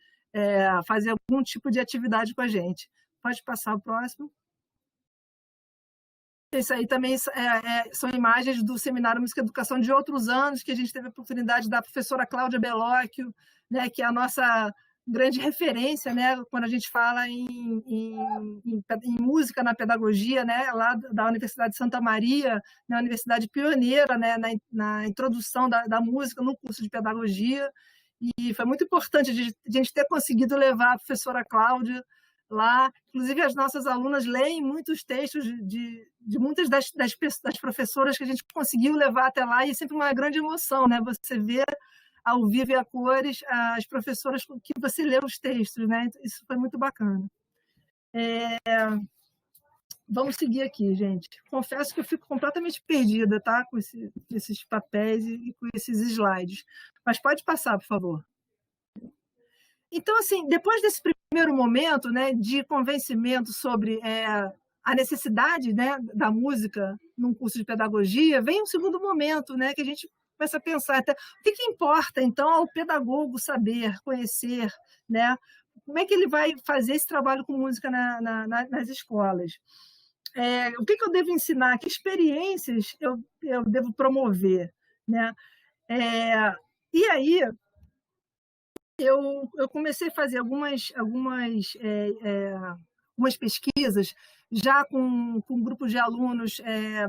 S4: fazer algum tipo de atividade com a gente. Pode passar o próximo. Isso aí também são imagens do Seminário Música e Educação de outros anos, que a gente teve a oportunidade da professora Cláudia Belóquio, né, que é a nossa grande referência, né, quando a gente fala em música na pedagogia, né, lá da Universidade de Santa Maria, na universidade pioneira, né, na introdução da música no curso de pedagogia. E foi muito importante a gente ter conseguido levar a professora Cláudia lá. Inclusive, as nossas alunas leem muitos textos de muitas das professoras que a gente conseguiu levar até lá, e é sempre uma grande emoção, né? Você vê ao vivo e a cores as professoras com que você lê os textos, né? Isso foi muito bacana. Vamos seguir aqui, gente. Confesso que eu fico completamente perdida, tá? Com esses papéis e com esses slides. Mas pode passar, por favor. Então, assim, depois desse primeiro momento, né, de convencimento sobre a necessidade, né, da música num curso de pedagogia, vem um segundo momento, né, que a gente começa a pensar até o que importa, então, ao pedagogo saber, conhecer, né? Como é que ele vai fazer esse trabalho com música nas escolas? O que eu devo ensinar? Que experiências eu devo promover, né? E aí eu comecei a fazer algumas pesquisas, já com um grupo de alunos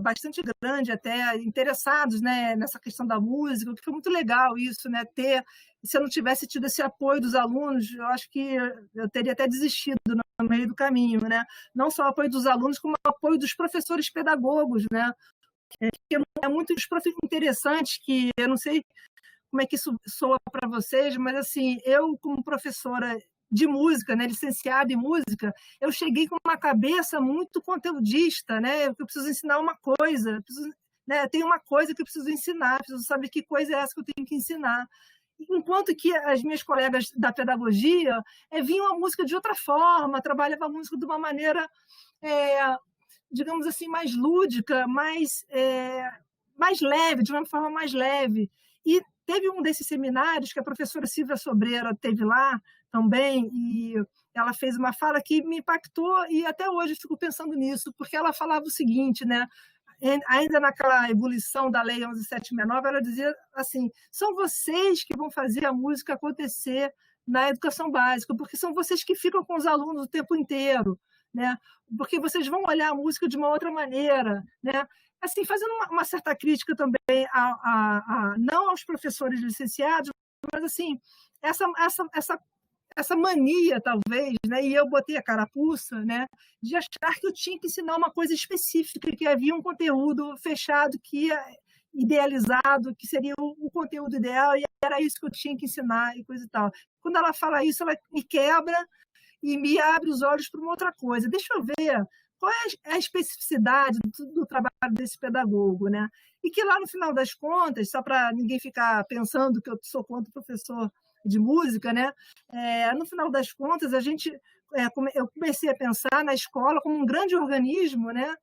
S4: bastante grande, até interessados, né, nessa questão da música, que foi muito legal isso, né, se eu não tivesse tido esse apoio dos alunos, eu acho que eu teria até desistido no meio do caminho, né? Não só o apoio dos alunos, como o apoio dos professores pedagogos, né? É muito interessante, que eu não sei como é que isso soa para vocês, mas assim, eu como professora de música, né, licenciada em música, eu cheguei com uma cabeça muito conteudista, né? Eu preciso ensinar uma coisa, né, tem uma coisa que eu preciso ensinar, preciso saber que coisa é essa que eu tenho que ensinar. Enquanto que as minhas colegas da pedagogia viam a música de outra forma, trabalhavam a música de uma maneira, digamos assim, mais lúdica, mais leve, de uma forma mais leve. E teve um desses seminários que a professora Silvia Sobreira teve lá também, e ela fez uma fala que me impactou, e até hoje eu fico pensando nisso, porque ela falava o seguinte, né? Ainda naquela ebulição da Lei 11.769, ela dizia assim: são vocês que vão fazer a música acontecer na educação básica, porque são vocês que ficam com os alunos o tempo inteiro, né? Porque vocês vão olhar a música de uma outra maneira, né? Assim, fazendo uma certa crítica também não aos professores licenciados, mas assim, essa mania, talvez, né? E eu botei a carapuça, né? De achar que eu tinha que ensinar uma coisa específica, que havia um conteúdo fechado, que idealizado, que seria o conteúdo ideal, e era isso que eu tinha que ensinar e coisa e tal. Quando ela fala isso, ela me quebra e me abre os olhos para uma outra coisa. Deixa eu ver qual é a especificidade do trabalho desse pedagogo, né? E que lá, no final das contas, só para ninguém ficar pensando que eu sou contra o professor de música, né? No final das contas, a gente eu comecei a pensar na escola como um grande organismo, né?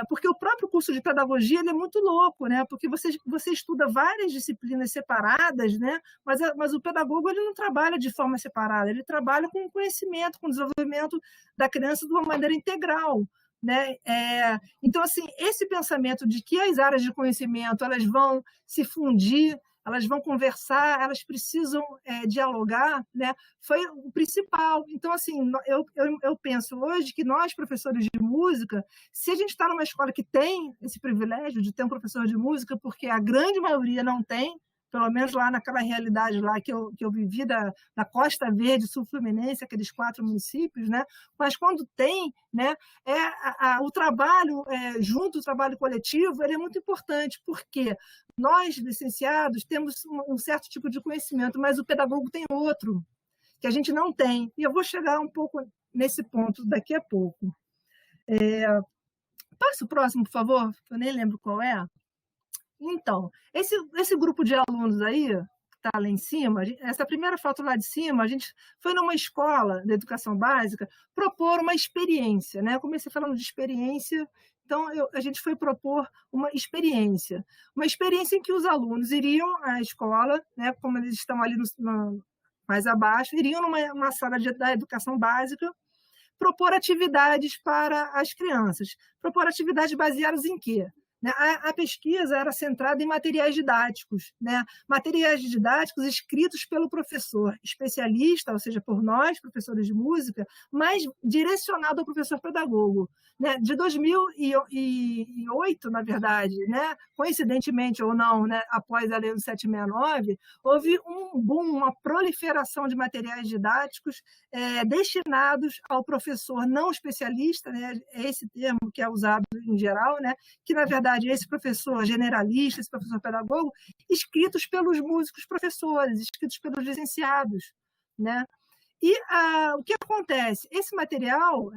S4: Porque o próprio curso de pedagogia ele é muito louco, né? Porque você estuda várias disciplinas separadas, né? Mas o pedagogo ele não trabalha de forma separada, ele trabalha com o conhecimento, com o desenvolvimento da criança de uma maneira integral, né? Então, assim, esse pensamento de que as áreas de conhecimento elas vão se fundir, elas vão conversar, elas precisam dialogar, né? Foi o principal. Então, assim, eu penso hoje que nós, professores de música, se a gente está numa escola que tem esse privilégio de ter um professor de música, porque a grande maioria não tem, pelo menos lá naquela realidade lá que eu vivi da Costa Verde, Sul Fluminense, aqueles 4 municípios, né? Mas quando tem, né, o trabalho junto, o trabalho coletivo, ele é muito importante, porque nós, licenciados, temos um certo tipo de conhecimento, mas o pedagogo tem outro, que a gente não tem. E eu vou chegar um pouco nesse ponto daqui a pouco. Passa o próximo, por favor, eu nem lembro qual é. Então, esse grupo de alunos aí, que está lá em cima, essa primeira foto lá de cima, a gente foi numa escola de educação básica propor uma experiência, né? Eu comecei falando de experiência, então a gente foi propor uma experiência em que os alunos iriam à escola, né? Como eles estão ali mais abaixo, iriam numa sala da educação básica, propor atividades para as crianças. Propor atividades baseadas em quê? A pesquisa era centrada em materiais didáticos, né? Materiais didáticos escritos pelo professor especialista, ou seja, por nós, professores de música, mas direcionado ao professor pedagogo. Né? De 2008, na verdade, né? Coincidentemente ou não, né? Após a Lei 769, houve um boom, uma proliferação de materiais didáticos destinados ao professor não especialista, né? É esse termo que é usado em geral, né? Que, na verdade, esse professor generalista, esse professor pedagogo, escritos pelos músicos professores, escritos pelos licenciados, né? E o que acontece? Esse material,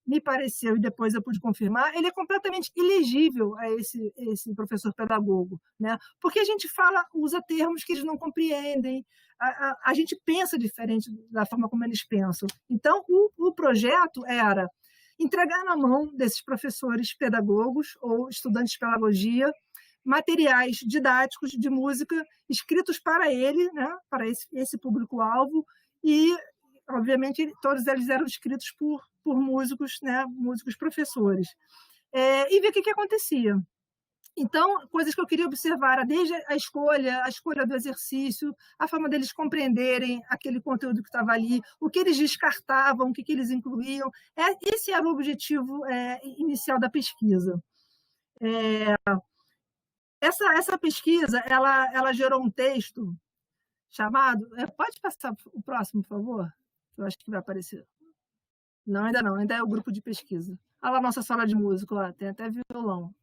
S4: me pareceu, e depois eu pude confirmar, ele é completamente ilegível a esse professor pedagogo, né? Porque a gente usa termos que eles não compreendem, a gente pensa diferente da forma como eles pensam. Então, o projeto era entregar na mão desses professores pedagogos ou estudantes de pedagogia materiais didáticos de música escritos para ele, né, para esse público-alvo, e, obviamente, todos eles eram escritos por músicos, né, músicos professores. E ver o que acontecia. Então, coisas que eu queria observar era desde a escolha do exercício, a forma deles compreenderem aquele conteúdo que estava ali, o que eles descartavam, o que eles incluíam. Esse era o objetivo inicial da pesquisa. Essa pesquisa ela gerou um texto chamado... Pode passar o próximo, por favor? Eu acho que vai aparecer. Não, ainda não, ainda é o grupo de pesquisa. Olha lá a nossa sala de música, lá, tem até violão.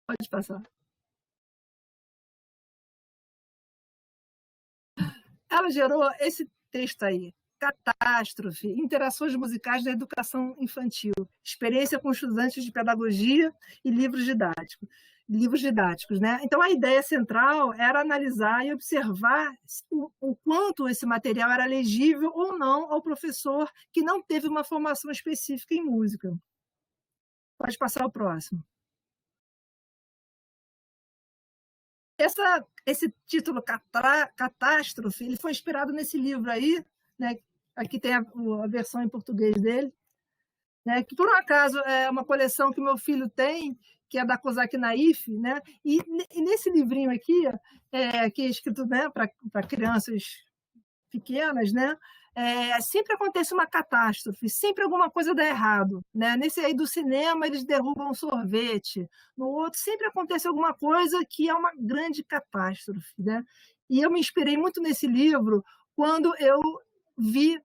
S4: Pode passar. Ela gerou esse texto aí, Catástrofe, Interações Musicais na Educação Infantil, Experiência com Estudantes de Pedagogia e Livros didáticos, né? Então, a ideia central era analisar e observar o quanto esse material era legível ou não ao professor que não teve uma formação específica em música. Pode passar o próximo. Esse título, Catástrofe, ele foi inspirado nesse livro aí, né? Aqui tem a versão em português dele, né? Que, por um acaso, é uma coleção que meu filho tem, que é da Kozak Naif, né? E nesse livrinho aqui, que é escrito, né, para crianças pequenas, né? Sempre acontece uma catástrofe, sempre alguma coisa dá errado, né? Nesse aí do cinema, eles derrubam um sorvete, no outro sempre acontece alguma coisa que é uma grande catástrofe, né? E eu me inspirei muito nesse livro quando eu vi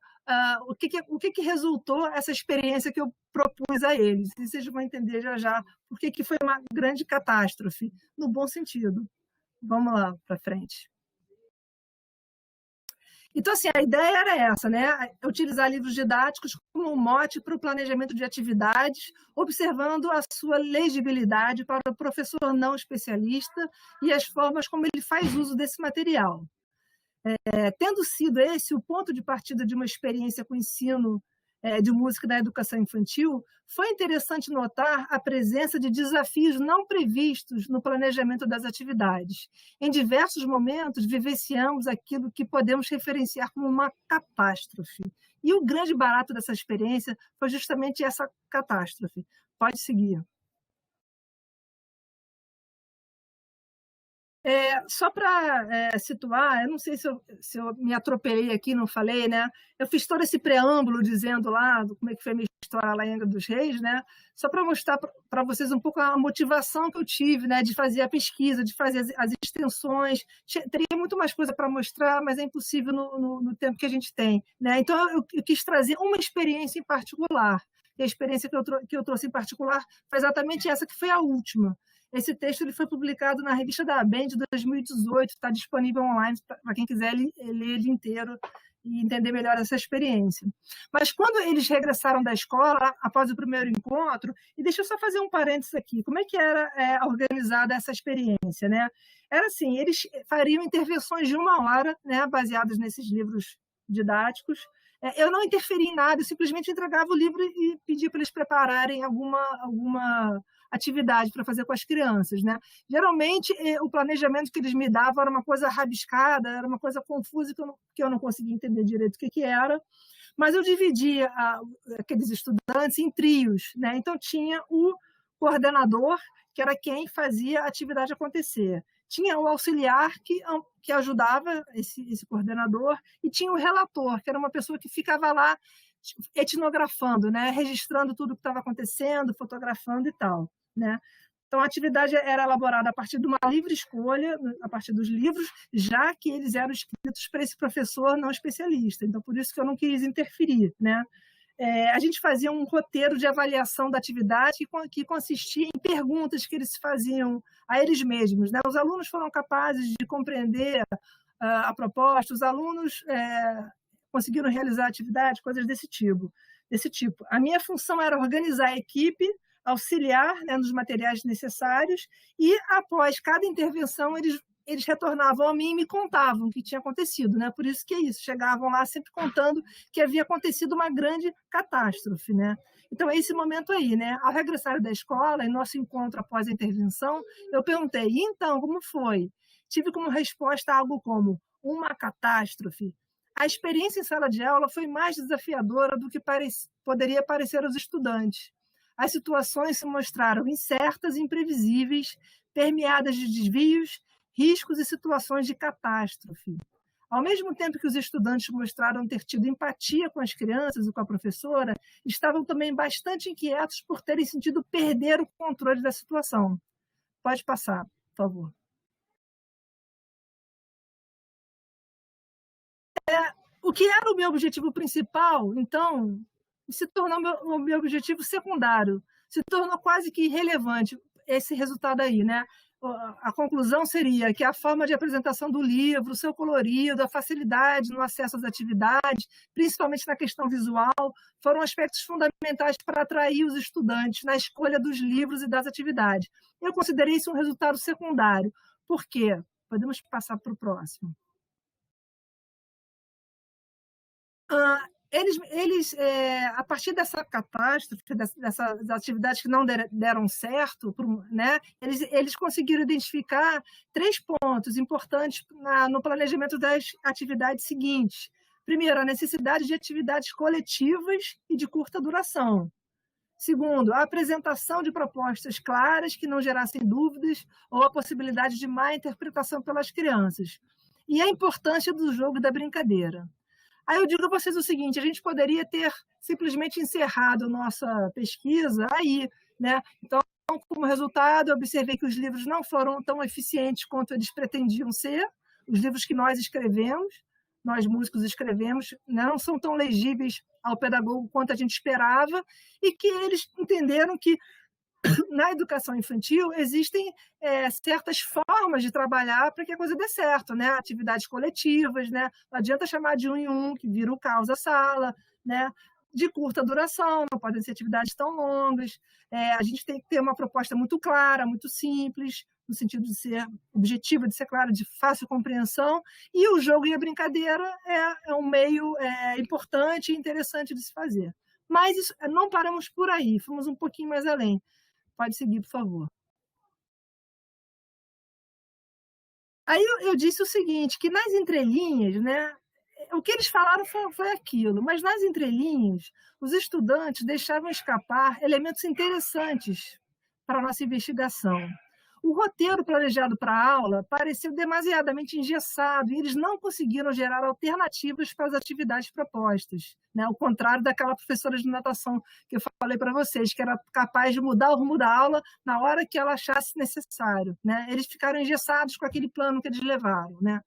S4: o que resultou essa experiência que eu propus a eles. E vocês vão entender já por que foi uma grande catástrofe, no bom sentido. Vamos lá para frente. Então, assim, a ideia era essa, né? Utilizar livros didáticos como um mote para o planejamento de atividades, observando a sua legibilidade para o professor não especialista e as formas como ele faz uso desse material. Tendo sido esse o ponto de partida de uma experiência com o ensino de música da educação infantil, foi interessante notar a presença de desafios não previstos no planejamento das atividades. Em diversos momentos, vivenciamos aquilo que podemos referenciar como uma catástrofe. E o grande barato dessa experiência foi justamente essa catástrofe. Pode seguir. Só para situar, eu não sei se eu me atropelei aqui, não falei, né? Eu fiz todo esse preâmbulo dizendo lá como é que foi a minha história lá em Angra dos Reis, né? Só para mostrar para vocês um pouco a motivação que eu tive, né? De fazer a pesquisa, de fazer as extensões. Teria muito mais coisa para mostrar, mas é impossível no tempo que a gente tem, né? Então, eu quis trazer uma experiência em particular. E a experiência que eu trouxe em particular foi exatamente essa, que foi a última. Esse texto ele foi publicado na revista da ABEM de 2018, está disponível online para quem quiser ler ele inteiro e entender melhor essa experiência. Mas quando eles regressaram da escola, após o primeiro encontro, e deixa eu só fazer um parênteses aqui, como é que era organizada essa experiência, né? Era assim, eles fariam intervenções de 1 hora, né, baseadas nesses livros didáticos. Eu não interferi em nada, eu simplesmente entregava o livro e pedia para eles prepararem alguma atividade para fazer com as crianças, né? Geralmente, o planejamento que eles me davam era uma coisa rabiscada, era uma coisa confusa que eu não conseguia entender direito o que era, mas eu dividia aqueles estudantes em trios, né? Então, tinha o coordenador, que era quem fazia a atividade acontecer. Tinha o auxiliar, que ajudava esse coordenador, e tinha o relator, que era uma pessoa que ficava lá etnografando, né? Registrando tudo o que estava acontecendo, fotografando e tal, né? Então, a atividade era elaborada a partir de uma livre escolha, a partir dos livros, já que eles eram escritos para esse professor não especialista. Então, por isso que eu não quis interferir, né? A gente fazia um roteiro de avaliação da atividade que consistia em perguntas que eles faziam a eles mesmos, né? Os alunos foram capazes de compreender a proposta, os alunos conseguiram realizar a atividade, coisas desse tipo. A minha função era organizar a equipe, auxiliar, né, nos materiais necessários, e após cada intervenção eles retornavam a mim e me contavam o que tinha acontecido, né? Por isso que é isso, chegavam lá sempre contando que havia acontecido uma grande catástrofe, né? Então, é esse momento aí, né? Ao regressar da escola, em nosso encontro após a intervenção, eu perguntei, e então, como foi? Tive como resposta algo como uma catástrofe. A experiência em sala de aula foi mais desafiadora do que poderia parecer aos estudantes. As situações se mostraram incertas e imprevisíveis, permeadas de desvios, riscos e situações de catástrofe. Ao mesmo tempo que os estudantes mostraram ter tido empatia com as crianças e com a professora, estavam também bastante inquietos por terem sentido perder o controle da situação. Pode passar, por favor. O que era o meu objetivo principal, então, se tornou o meu objetivo secundário, se tornou quase que irrelevante esse resultado aí, né? A conclusão seria que a forma de apresentação do livro, o seu colorido, a facilidade no acesso às atividades, principalmente na questão visual, foram aspectos fundamentais para atrair os estudantes na escolha dos livros e das atividades. Eu considerei isso um resultado secundário. Por quê? Podemos passar para o próximo. Eles a partir dessa catástrofe, dessas atividades que não deram certo, né, eles conseguiram identificar 3 pontos importantes no planejamento das atividades seguintes. Primeiro, a necessidade de atividades coletivas e de curta duração. Segundo, a apresentação de propostas claras que não gerassem dúvidas ou a possibilidade de má interpretação pelas crianças. E a importância do jogo e da brincadeira. Aí eu digo a vocês o seguinte, a gente poderia ter simplesmente encerrado nossa pesquisa aí, né? Então, como resultado, eu observei que os livros não foram tão eficientes quanto eles pretendiam ser, os livros que nós escrevemos, nós músicos escrevemos, não são tão legíveis ao pedagogo quanto a gente esperava, e que eles entenderam que na educação infantil existem certas formas de trabalhar para que a coisa dê certo, né? Atividades coletivas, né? Não adianta chamar de um em um, que vira o caos da sala, né? De curta duração, não podem ser atividades tão longas. A gente tem que ter uma proposta muito clara, muito simples, no sentido de ser objetiva, de ser clara, de fácil compreensão, e o jogo e a brincadeira é um meio importante e interessante de se fazer. Mas isso, não paramos por aí, fomos um pouquinho mais além. Pode seguir, por favor. Aí eu disse o seguinte, que nas entrelinhas, né, o que eles falaram foi aquilo, mas nas entrelinhas, os estudantes deixavam escapar elementos interessantes para a nossa investigação. O roteiro planejado para a aula pareceu demasiadamente engessado e eles não conseguiram gerar alternativas para as atividades propostas, né? Ao contrário daquela professora de natação que eu falei para vocês, que era capaz de mudar o rumo da aula na hora que ela achasse necessário, né? Eles ficaram engessados com aquele plano que eles levaram, né?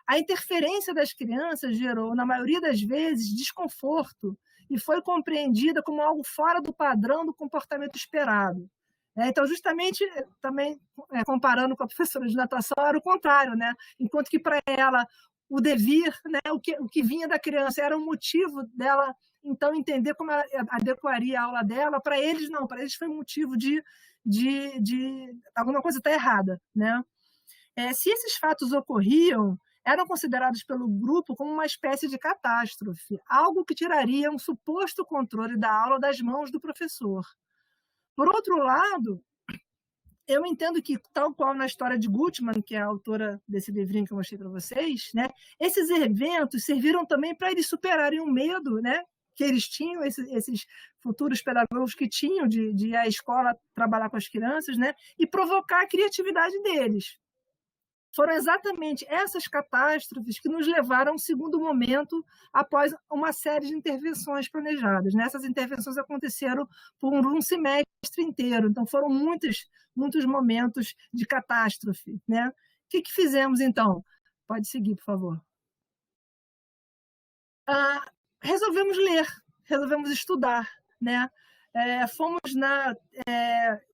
S4: A interferência das crianças gerou, na maioria das vezes, desconforto e foi compreendida como algo fora do padrão do comportamento esperado. Então, justamente, também comparando com a professora de natação, era o contrário, né? Enquanto que para ela o devir, né, o que vinha da criança era um motivo dela, então, entender como ela adequaria a aula dela, para eles não, para eles foi um motivo de alguma coisa está errada, né? Se esses fatos ocorriam, eram considerados pelo grupo como uma espécie de catástrofe, algo que tiraria um suposto controle da aula das mãos do professor. Por outro lado, eu entendo que, tal qual na história de Gutmann, que é a autora desse livrinho que eu mostrei para vocês, né, esses eventos serviram também para eles superarem o medo, né, que eles tinham, esses futuros pedagogos que tinham de ir à escola trabalhar com as crianças, né, e provocar a criatividade deles. Foram exatamente essas catástrofes que nos levaram a um segundo momento após uma série de intervenções planejadas. Essas intervenções aconteceram por um semestre inteiro, então foram muitos momentos de catástrofe, né? O que fizemos, então? Pode seguir, por favor. Resolvemos ler, resolvemos estudar, né?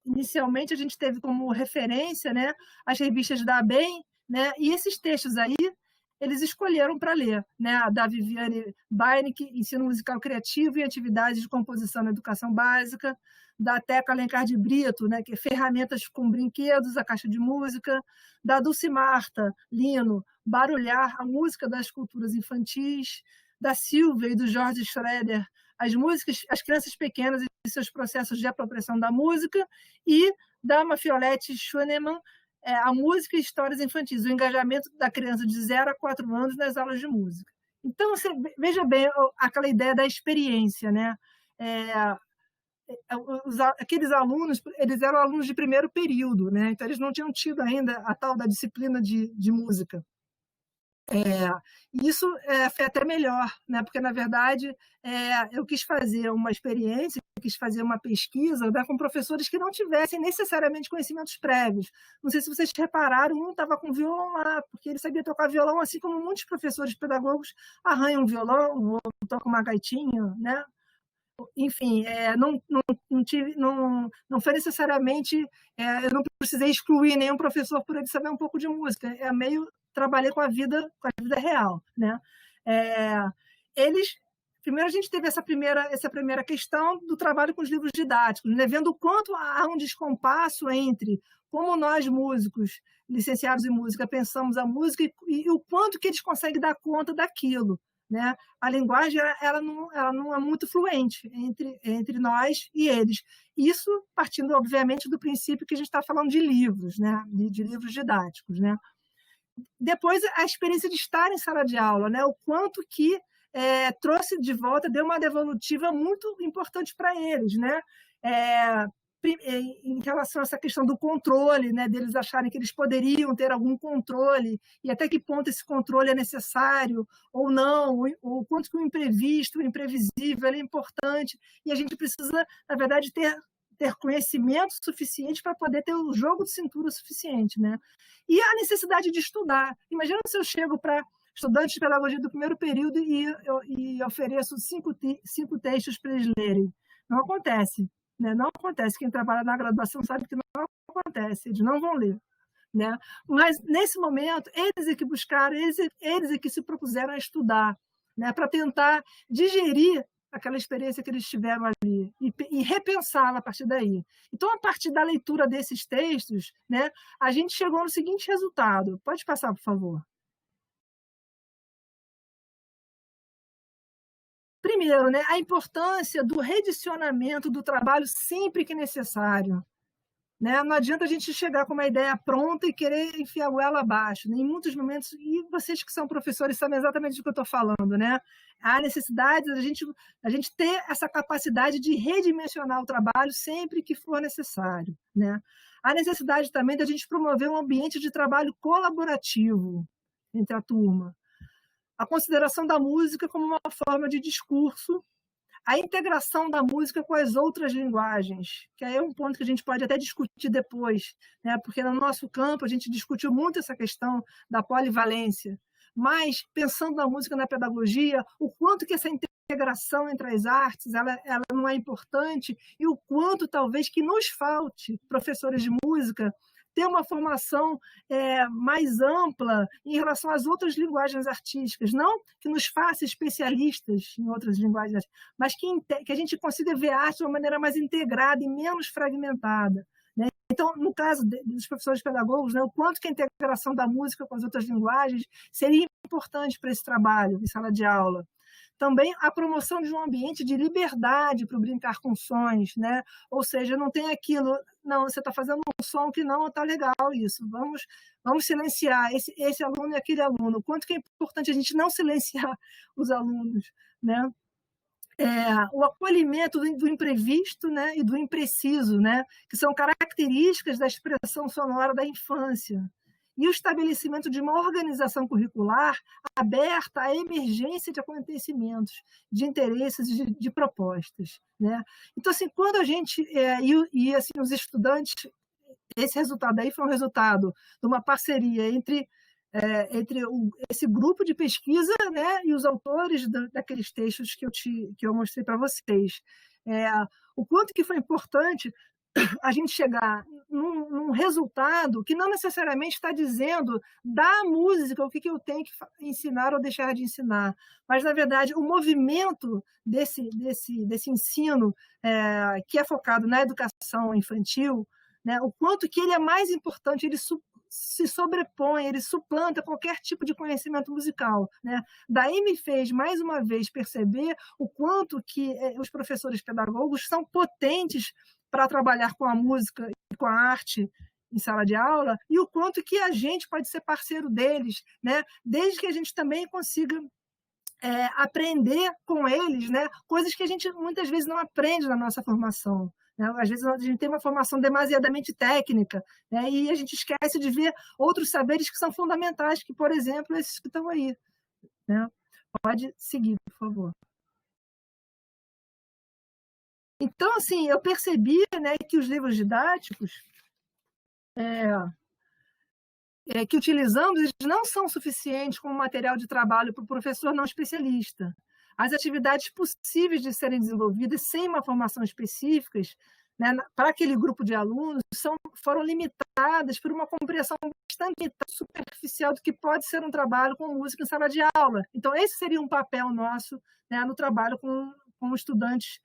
S4: Inicialmente a gente teve como referência, né, as revistas da ABEM, né, e esses textos aí eles escolheram para ler, né, a da Viviane Beinecke, Ensino Musical Criativo e Atividades de Composição na Educação Básica, da Teca Alencar de Brito, né, que é Ferramentas com Brinquedos, a Caixa de Música, da Dulce Marta Lino, Barulhar, a Música das Culturas Infantis, da Silvia e do Jorge Schroeder, as músicas, as crianças pequenas e seus processos de apropriação da música, e da Mafiolete Schwanemann, a música e histórias infantis, o engajamento da criança de 0 a 4 anos nas aulas de música. Então, você veja bem aquela ideia da experiência, né? Aqueles alunos, eles eram alunos de primeiro período, né? Então eles não tinham tido ainda a tal da disciplina de música. Isso foi até melhor, né? Porque, na verdade, eu quis fazer uma experiência, quis fazer uma pesquisa, né, com professores que não tivessem necessariamente conhecimentos prévios. Não sei se vocês repararam, um estava com violão lá, porque ele sabia tocar violão, assim como muitos professores pedagogos arranham um violão, ou tocam uma gaitinha, né? Enfim, não foi necessariamente, eu não precisei excluir nenhum professor por ele saber um pouco de música, trabalhei com a vida real, né? Primeiro a gente teve essa primeira questão do trabalho com os livros didáticos, né? Vendo o quanto há um descompasso entre como nós músicos, licenciados em música, pensamos a música e o quanto que eles conseguem dar conta daquilo, né? A linguagem ela não é muito fluente entre nós e eles. Isso partindo, obviamente, do princípio que a gente está falando de livros, né? De livros didáticos, né? Depois, a experiência de estar em sala de aula, né? O quanto que trouxe de volta, deu uma devolutiva muito importante para eles, né? Em relação a essa questão do controle, né? Deles acharem que eles poderiam ter algum controle e até que ponto esse controle é necessário ou não, ou quanto que o imprevisto, o imprevisível é importante, e a gente precisa, na verdade, ter conhecimento suficiente para poder ter o jogo de cintura suficiente, né? E a necessidade de estudar. Imagina se eu chego para estudantes de pedagogia do primeiro período e ofereço cinco textos para eles lerem. Não acontece, né? Não acontece. Quem trabalha na graduação sabe que não acontece, eles não vão ler, né? Mas, nesse momento, eles é que buscaram, eles é que se propuseram a estudar, né? Para tentar digerir aquela experiência que eles tiveram ali e repensá-la a partir daí. Então, a partir da leitura desses textos, né, a gente chegou no seguinte resultado. Pode passar, por favor. Primeiro, né, a importância do redicionamento do trabalho sempre que necessário. Né? Não adianta a gente chegar com uma ideia pronta e querer enfiar a goela abaixo. Né? Em muitos momentos, e vocês que são professores sabem exatamente do que eu estou falando, né? Há necessidade da gente ter essa capacidade de redimensionar o trabalho sempre que for necessário. Né? Há necessidade também da gente promover um ambiente de trabalho colaborativo entre a turma. A consideração da música como uma forma de discurso, a integração da música com as outras linguagens, que aí é um ponto que a gente pode até discutir depois, né? Porque no nosso campo a gente discutiu muito essa questão da polivalência, mas pensando na música, na pedagogia, o quanto que essa integração entre as artes ela não é importante e o quanto talvez que nos falte, professores de música, ter uma formação mais ampla em relação às outras linguagens artísticas, não que nos faça especialistas em outras linguagens, mas que a gente consiga ver a arte de uma maneira mais integrada e menos fragmentada. Né? Então, no caso dos professores pedagogos, né, o quanto que a integração da música com as outras linguagens seria importante para esse trabalho em sala de aula. Também a promoção de um ambiente de liberdade para o brincar com sons, né? Ou seja, não tem aquilo, não, você está fazendo um som que não está legal isso, vamos silenciar esse aluno e aquele aluno. O quanto que é importante a gente não silenciar os alunos, né? O acolhimento do imprevisto, né, e do impreciso, né, que são características da expressão sonora da infância. E o estabelecimento de uma organização curricular aberta à emergência de acontecimentos, de interesses, de propostas. Né? Então, assim, quando a gente... assim, os estudantes... Esse resultado aí foi um resultado de uma parceria entre esse grupo de pesquisa, né, e os autores daqueles textos que eu mostrei para vocês. O quanto que foi importante a gente chegar num resultado que não necessariamente está dizendo da música o que eu tenho que ensinar ou deixar de ensinar, mas, na verdade, o movimento desse ensino que é focado na educação infantil, né, o quanto que ele é mais importante, ele se sobrepõe, ele suplanta qualquer tipo de conhecimento musical. Né? Daí me fez, mais uma vez, perceber o quanto que os professores pedagogos são potentes para trabalhar com a música e com a arte em sala de aula, e o quanto que a gente pode ser parceiro deles, né? Desde que a gente também consiga aprender com eles, né? Coisas que a gente muitas vezes não aprende na nossa formação. Né? Às vezes a gente tem uma formação demasiadamente técnica, né? E a gente esquece de ver outros saberes que são fundamentais, que, por exemplo, esses que estão aí. Né? Pode seguir, por favor. Então, assim, eu percebi, né, que os livros didáticos que utilizamos eles não são suficientes como material de trabalho para o professor não especialista. As atividades possíveis de serem desenvolvidas sem uma formação específica, né, para aquele grupo de alunos foram limitadas por uma compreensão bastante superficial do que pode ser um trabalho com música em sala de aula. Então, esse seria um papel nosso, né, no trabalho com estudantes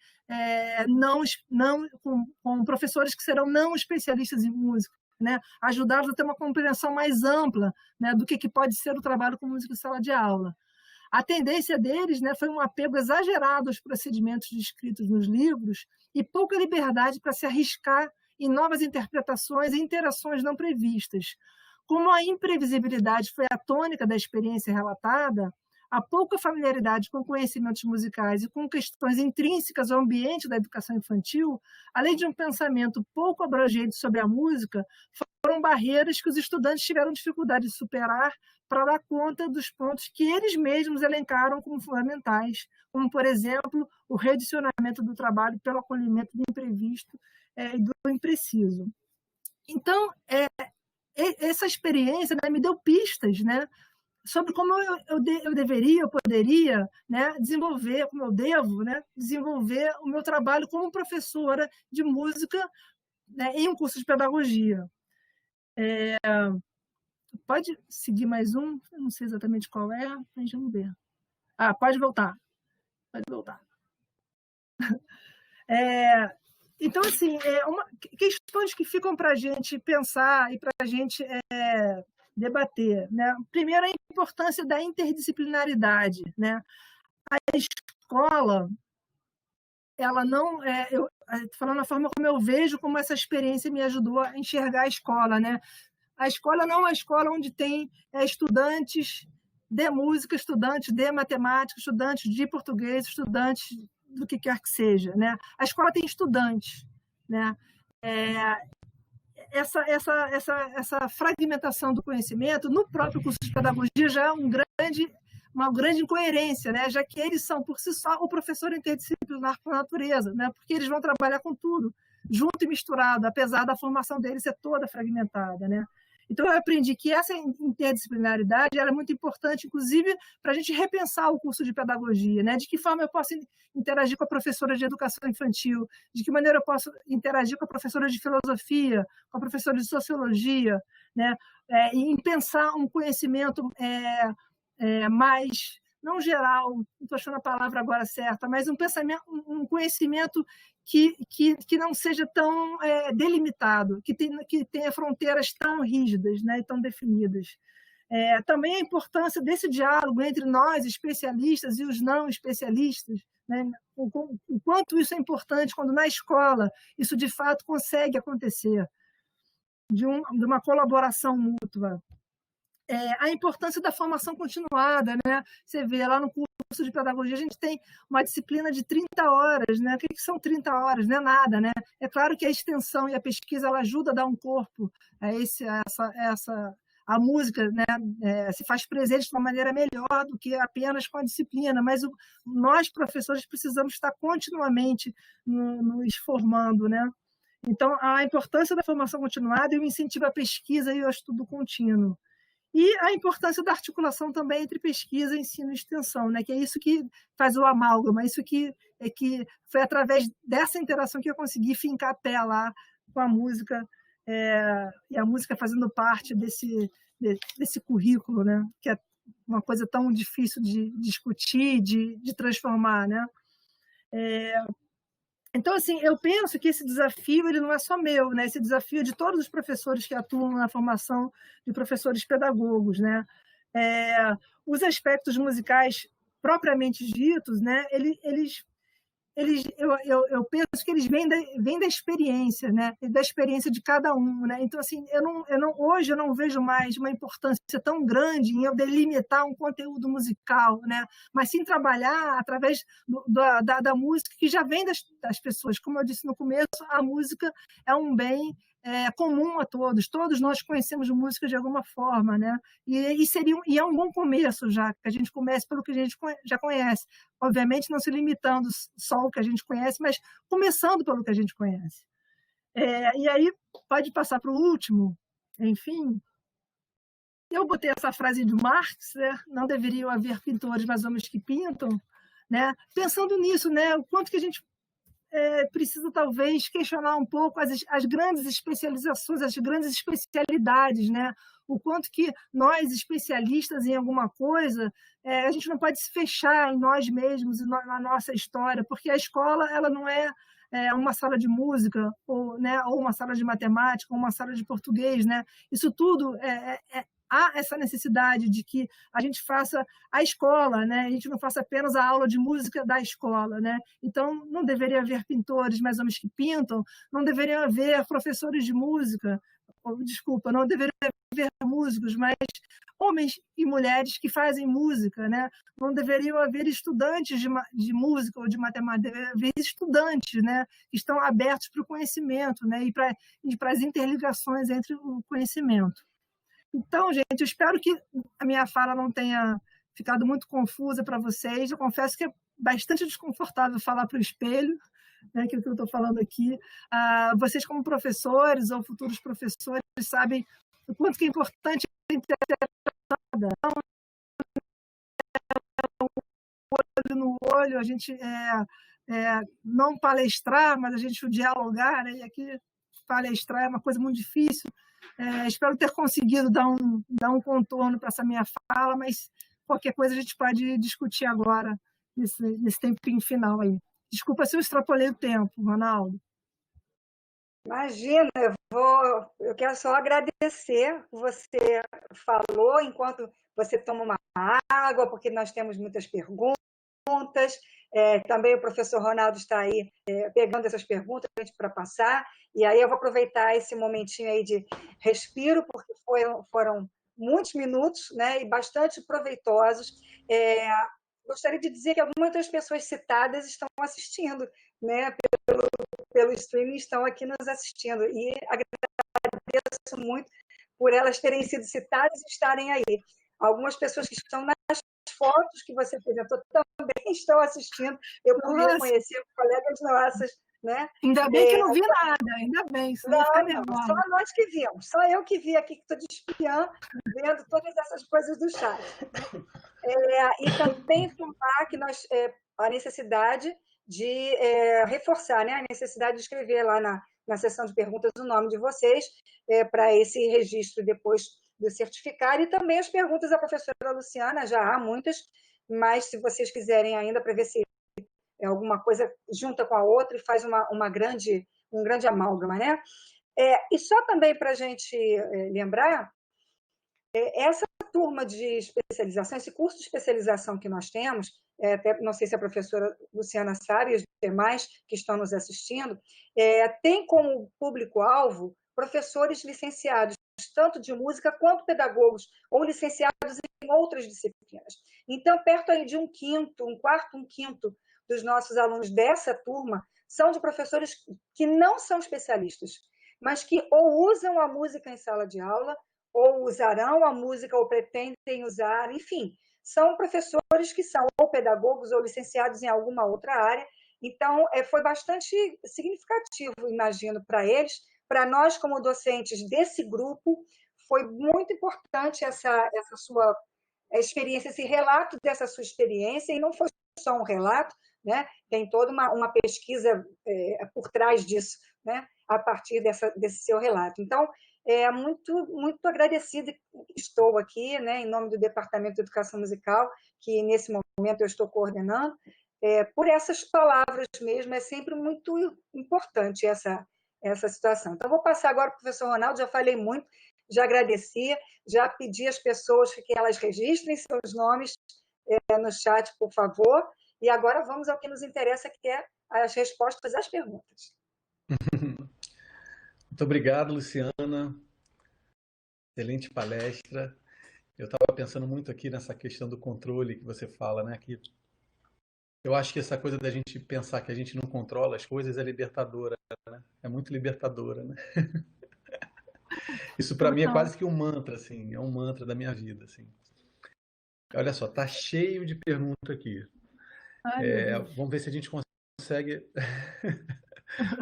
S4: com professores que serão não especialistas em música, né? Ajudá-los a ter uma compreensão mais ampla, né, do que pode ser o trabalho com música em sala de aula. A tendência deles, né, foi um apego exagerado aos procedimentos descritos nos livros e pouca liberdade para se arriscar em novas interpretações e interações não previstas. Como a imprevisibilidade foi a tônica da experiência relatada, a pouca familiaridade com conhecimentos musicais e com questões intrínsecas ao ambiente da educação infantil, além de um pensamento pouco abrangente sobre a música, foram barreiras que os estudantes tiveram dificuldade de superar para dar conta dos pontos que eles mesmos elencaram como fundamentais, como, por exemplo, o redicionamento do trabalho pelo acolhimento do imprevisto e do impreciso. Então, essa experiência, né, me deu pistas, né, sobre como eu poderia, né, desenvolver, como eu devo, né, desenvolver o meu trabalho como professora de música, né, em um curso de pedagogia. Pode seguir mais um? Eu não sei exatamente qual é, mas vamos ver. Pode voltar. Pode voltar. Então, assim, questões que ficam para a gente pensar e para a gente debater, né? Primeiro, a importância da interdisciplinaridade, né? A escola, ela não falando da forma como eu vejo, como essa experiência me ajudou a enxergar a escola, né? A escola não é uma escola onde tem estudantes de música, estudantes de matemática, estudantes de português, estudantes do que quer que seja, né? A escola tem estudantes, né? Essa fragmentação do conhecimento no próprio curso de pedagogia já é uma grande incoerência, né? Já que eles são, por si só, o professor interdisciplinar por natureza, né? Porque eles vão trabalhar com tudo, junto e misturado, apesar da formação deles ser toda fragmentada, né? Então, eu aprendi que essa interdisciplinaridade era muito importante, inclusive, para a gente repensar o curso de pedagogia, né? De que forma eu posso interagir com a professora de educação infantil, de que maneira eu posso interagir com a professora de filosofia, com a professora de sociologia, né? Em pensar um conhecimento mais, não geral, não estou achando a palavra agora certa, mas um conhecimento que não seja tão delimitado, que tenha fronteiras tão rígidas, né, e tão definidas. Também a importância desse diálogo entre nós, especialistas, e os não especialistas, né, o quanto isso é importante quando na escola isso de fato consegue acontecer, de uma colaboração mútua. A importância da formação continuada, né? Você vê lá no curso de pedagogia, a gente tem uma disciplina de 30 horas, né? O que são 30 horas? Não é nada, né? É claro que a extensão e a pesquisa ela ajuda a dar um corpo a música, né? Se faz presente de uma maneira melhor do que apenas com a disciplina, mas nós, professores, precisamos estar continuamente nos formando, né? Então, a importância da formação continuada e o incentivo à pesquisa e ao estudo contínuo. E a importância da articulação também entre pesquisa, ensino e extensão, né? Que é isso que faz o amálgama, isso que foi através dessa interação que eu consegui fincar pé lá com a música, e a música fazendo parte desse currículo, né? Que é uma coisa tão difícil de discutir, de transformar, né? Então, assim, eu penso que esse desafio ele não é só meu, né? Esse desafio é de todos os professores que atuam na formação de professores pedagogos, né? Os aspectos musicais propriamente ditos, né? Eu penso que eles vêm da experiência, né? Da experiência de cada um, né? Então, assim, hoje eu não vejo mais uma importância tão grande em eu delimitar um conteúdo musical, né? Mas sim trabalhar através da música que já vem das pessoas. Como eu disse no começo, a música é um bem comum a todos nós conhecemos música de alguma forma, né? E é um bom começo já, que a gente comece pelo que a gente já conhece. Obviamente não se limitando só ao que a gente conhece, mas começando pelo que a gente conhece. E aí pode passar para o último, enfim. Eu botei essa frase de Marx, né? Não deveriam haver pintores, mas homens que pintam, né? Pensando nisso, né? O quanto que a gente precisa talvez questionar um pouco as grandes especializações, as grandes especialidades, né? O quanto que nós, especialistas em alguma coisa, a gente não pode se fechar em nós mesmos e na nossa história, porque a escola ela não é uma sala de música, ou uma sala de matemática, ou uma sala de português, né? Isso tudo há essa necessidade de que a gente faça a escola, né? A gente não faça apenas a aula de música da escola, né? Então, não deveria haver pintores, mas homens que pintam, não deveria haver professores de música, não deveria haver músicos, mas homens e mulheres que fazem música, né? Não deveriam haver estudantes de música ou de matemática, deveriam haver estudantes, né? Que estão abertos para o conhecimento, né? E para as interligações entre o conhecimento. Então, gente, eu espero que a minha fala não tenha ficado muito confusa para vocês. Eu confesso que é bastante desconfortável falar para o espelho, né, aquilo que eu estou falando aqui. Vocês, como professores ou futuros professores, sabem o quanto que é importante a interação, olho no olho, a gente não palestrar, mas a gente dialogar, né? E aqui palestrar é uma coisa muito difícil. Espero ter conseguido dar um contorno para essa minha fala, mas qualquer coisa a gente pode discutir agora, nesse tempinho final aí. Desculpa se eu extrapolei o tempo, Ronaldo.
S1: Imagina, eu quero só agradecer. Você falou enquanto você toma uma água, porque nós temos muitas perguntas. Também o professor Ronaldo está aí pegando essas perguntas para passar. E aí eu vou aproveitar esse momentinho aí de respiro, porque foram muitos minutos, né, e bastante proveitosos. Gostaria de dizer que algumas das pessoas citadas estão assistindo, né, pelo streaming, estão aqui nos assistindo. E agradeço muito por elas terem sido citadas e estarem aí. Algumas pessoas que estão nas fotos que você apresentou também estão assistindo. Eu pude reconhecer colegas nossas, né?
S4: Ainda bem que não vi nada, ainda bem.
S1: Não, só nós que vimos. Só eu que vi aqui, que estou de espiã, vendo todas essas coisas do chat. E também informar que a necessidade de reforçar, né? A necessidade de escrever lá na seção de perguntas o nome de vocês, para esse registro depois do certificado, e também as perguntas da professora Luciana, já há muitas, mas se vocês quiserem ainda, para ver se alguma coisa junta com a outra e faz um grande amálgama, né? E só também para a gente lembrar, essa turma de especialização, esse curso de especialização que nós temos, até não sei se a professora Luciana sabe, e os demais que estão nos assistindo, tem como público-alvo professores licenciados, tanto de música quanto pedagogos, ou licenciados em outras disciplinas. Então, perto aí de um quarto, um quinto dos nossos alunos dessa turma são de professores que não são especialistas, mas que ou usam a música em sala de aula, ou usarão a música, ou pretendem usar, enfim, são professores que são ou pedagogos ou licenciados em alguma outra área. Então, foi bastante significativo, imagino, para eles. Para nós, como docentes desse grupo, foi muito importante essa sua experiência, esse relato dessa sua experiência, e não foi só um relato, né? Tem toda uma pesquisa por trás disso, né? A partir desse seu relato. Então, muito, muito agradecida estou aqui, né, em nome do Departamento de Educação Musical, que nesse momento eu estou coordenando, por essas palavras mesmo. É sempre muito importante essa situação. Então, vou passar agora para o professor Ronaldo. Já falei muito, já agradeci, já pedi às pessoas que elas registrem seus nomes no chat, por favor, e agora vamos ao que nos interessa, que é as respostas às perguntas.
S3: Muito obrigado, Luciana. Excelente palestra. Eu estava pensando muito aqui nessa questão do controle que você fala, né? Que eu acho que essa coisa da gente pensar que a gente não controla as coisas é libertadora, né? É muito libertadora, né? Isso para mim é quase que um mantra, assim, é um mantra da minha vida, assim. Olha só, tá cheio de perguntas aqui. Vamos ver se a gente consegue.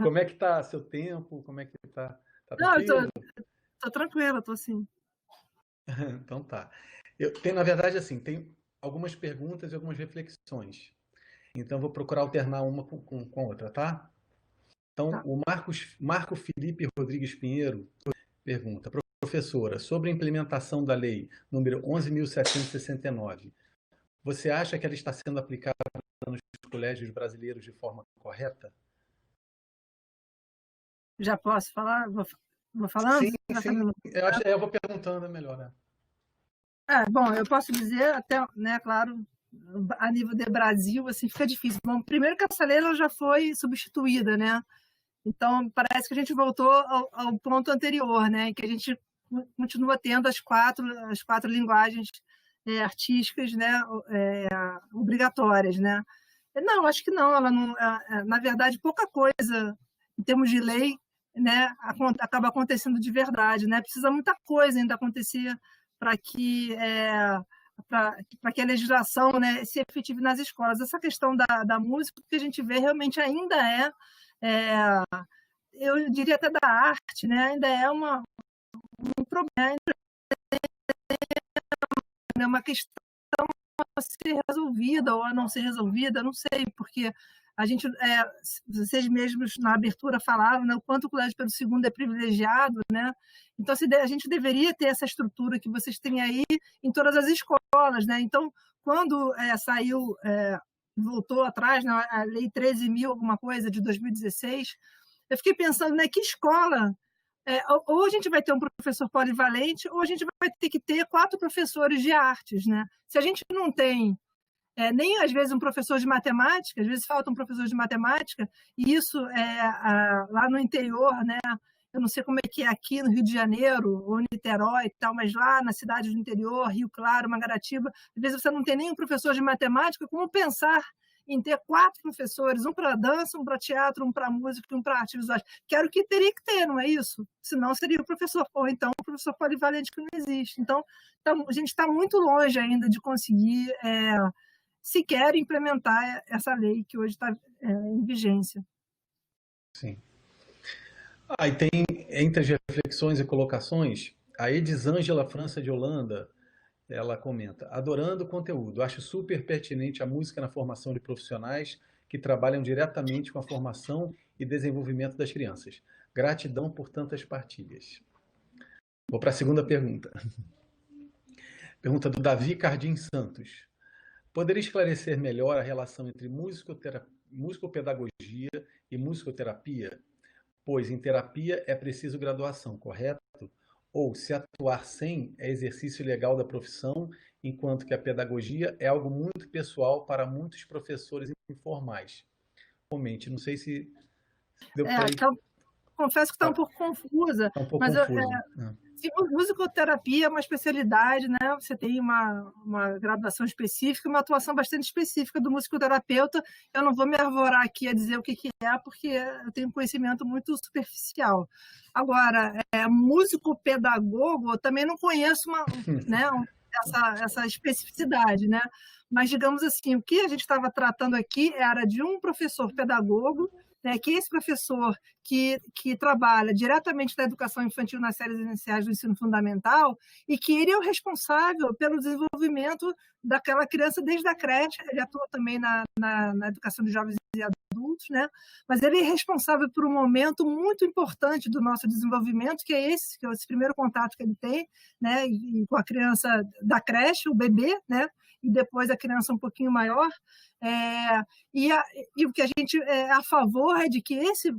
S3: Como é que tá seu tempo? Como é que tá? Tá tranquilo?
S4: Não, tô tranquila, tô assim.
S3: Então tá. Na verdade, assim, tem algumas perguntas e algumas reflexões. Então, eu vou procurar alternar uma com outra, tá? Então, tá. O Marco Felipe Rodrigues Pinheiro pergunta: professora, sobre a implementação da lei número 11.769, você acha que ela está sendo aplicada nos colégios brasileiros de forma correta?
S4: Já posso falar? Vou falando?
S3: Sim. Eu vou perguntando, é melhor, né?
S4: Bom, eu posso dizer até, né, claro, a nível de Brasil, assim, fica difícil. Bom, primeiro que essa lei ela já foi substituída, né? Então, parece que a gente voltou ao ponto anterior, né? Que a gente continua tendo as quatro linguagens artísticas, né? Obrigatórias, né? Não, acho que não. Ela não, na verdade, pouca coisa em termos de lei, né, acaba acontecendo de verdade, né? Precisa muita coisa ainda acontecer para que a legislação, né, se efetive nas escolas. Essa questão da música, que a gente vê realmente ainda eu diria até da arte, né, ainda é um problema, é uma questão a ser resolvida ou a não ser resolvida, não sei, porque a gente, vocês mesmos na abertura falaram, né, o quanto o Colégio Pedro II é privilegiado, né? Então a gente deveria ter essa estrutura que vocês têm aí em todas as escolas, né? Então, quando saiu voltou atrás, né, a Lei 13.000, alguma coisa, de 2016, eu fiquei pensando, né, que escola... ou a gente vai ter um professor polivalente, ou a gente vai ter que ter 4 professores de artes, né? Se a gente não tem nem, às vezes, um professor de matemática, às vezes falta um professor de matemática, e isso lá no interior, né? Eu não sei como é que é aqui no Rio de Janeiro, ou Niterói e tal, mas lá na cidade do interior, Rio Claro, Mangaratiba, às vezes você não tem nenhum professor de matemática, como pensar em ter 4 professores, um para dança, um para teatro, um para música e um para artes visuais? Que era o que teria que ter, não é isso? Senão seria o professor, ou então o professor polivalente que não existe. Então, a gente está muito longe ainda de conseguir sequer implementar essa lei que hoje está em vigência.
S3: Sim. E tem, entre as reflexões e colocações, a Elisângela França de Holanda, ela comenta: adorando o conteúdo, acho super pertinente a música na formação de profissionais que trabalham diretamente com a formação e desenvolvimento das crianças. Gratidão por tantas partilhas. Vou para a segunda pergunta. Pergunta do Davi Cardim Santos. Poderia esclarecer melhor a relação entre musicopedagogia e musicoterapia? Pois em terapia é preciso graduação, correto? Ou, se atuar sem, é exercício legal da profissão, enquanto que a pedagogia é algo muito pessoal para muitos professores informais. Comente, não sei se deu para ir.
S4: Confesso que está um pouco confusa.
S3: Está um pouco
S4: mas
S3: confusa.
S4: Musicoterapia é uma especialidade, né? Você tem uma graduação específica, uma atuação bastante específica do musicoterapeuta. Eu não vou me arvorar aqui a dizer o que é, porque eu tenho um conhecimento muito superficial. Agora, musicopedagogo, eu também não conheço né, essa especificidade, né? Mas, digamos assim, o que a gente estava tratando aqui era de um professor pedagogo, né, que esse professor que trabalha diretamente na educação infantil nas séries iniciais do ensino fundamental, e que ele é o responsável pelo desenvolvimento daquela criança desde a creche. Ele atua também na educação de jovens e adultos, né? Mas ele é responsável por um momento muito importante do nosso desenvolvimento, que é esse primeiro contato que ele tem, né, e com a criança da creche, o bebê, né, e depois a criança um pouquinho maior. E o que a gente é a favor é de que esse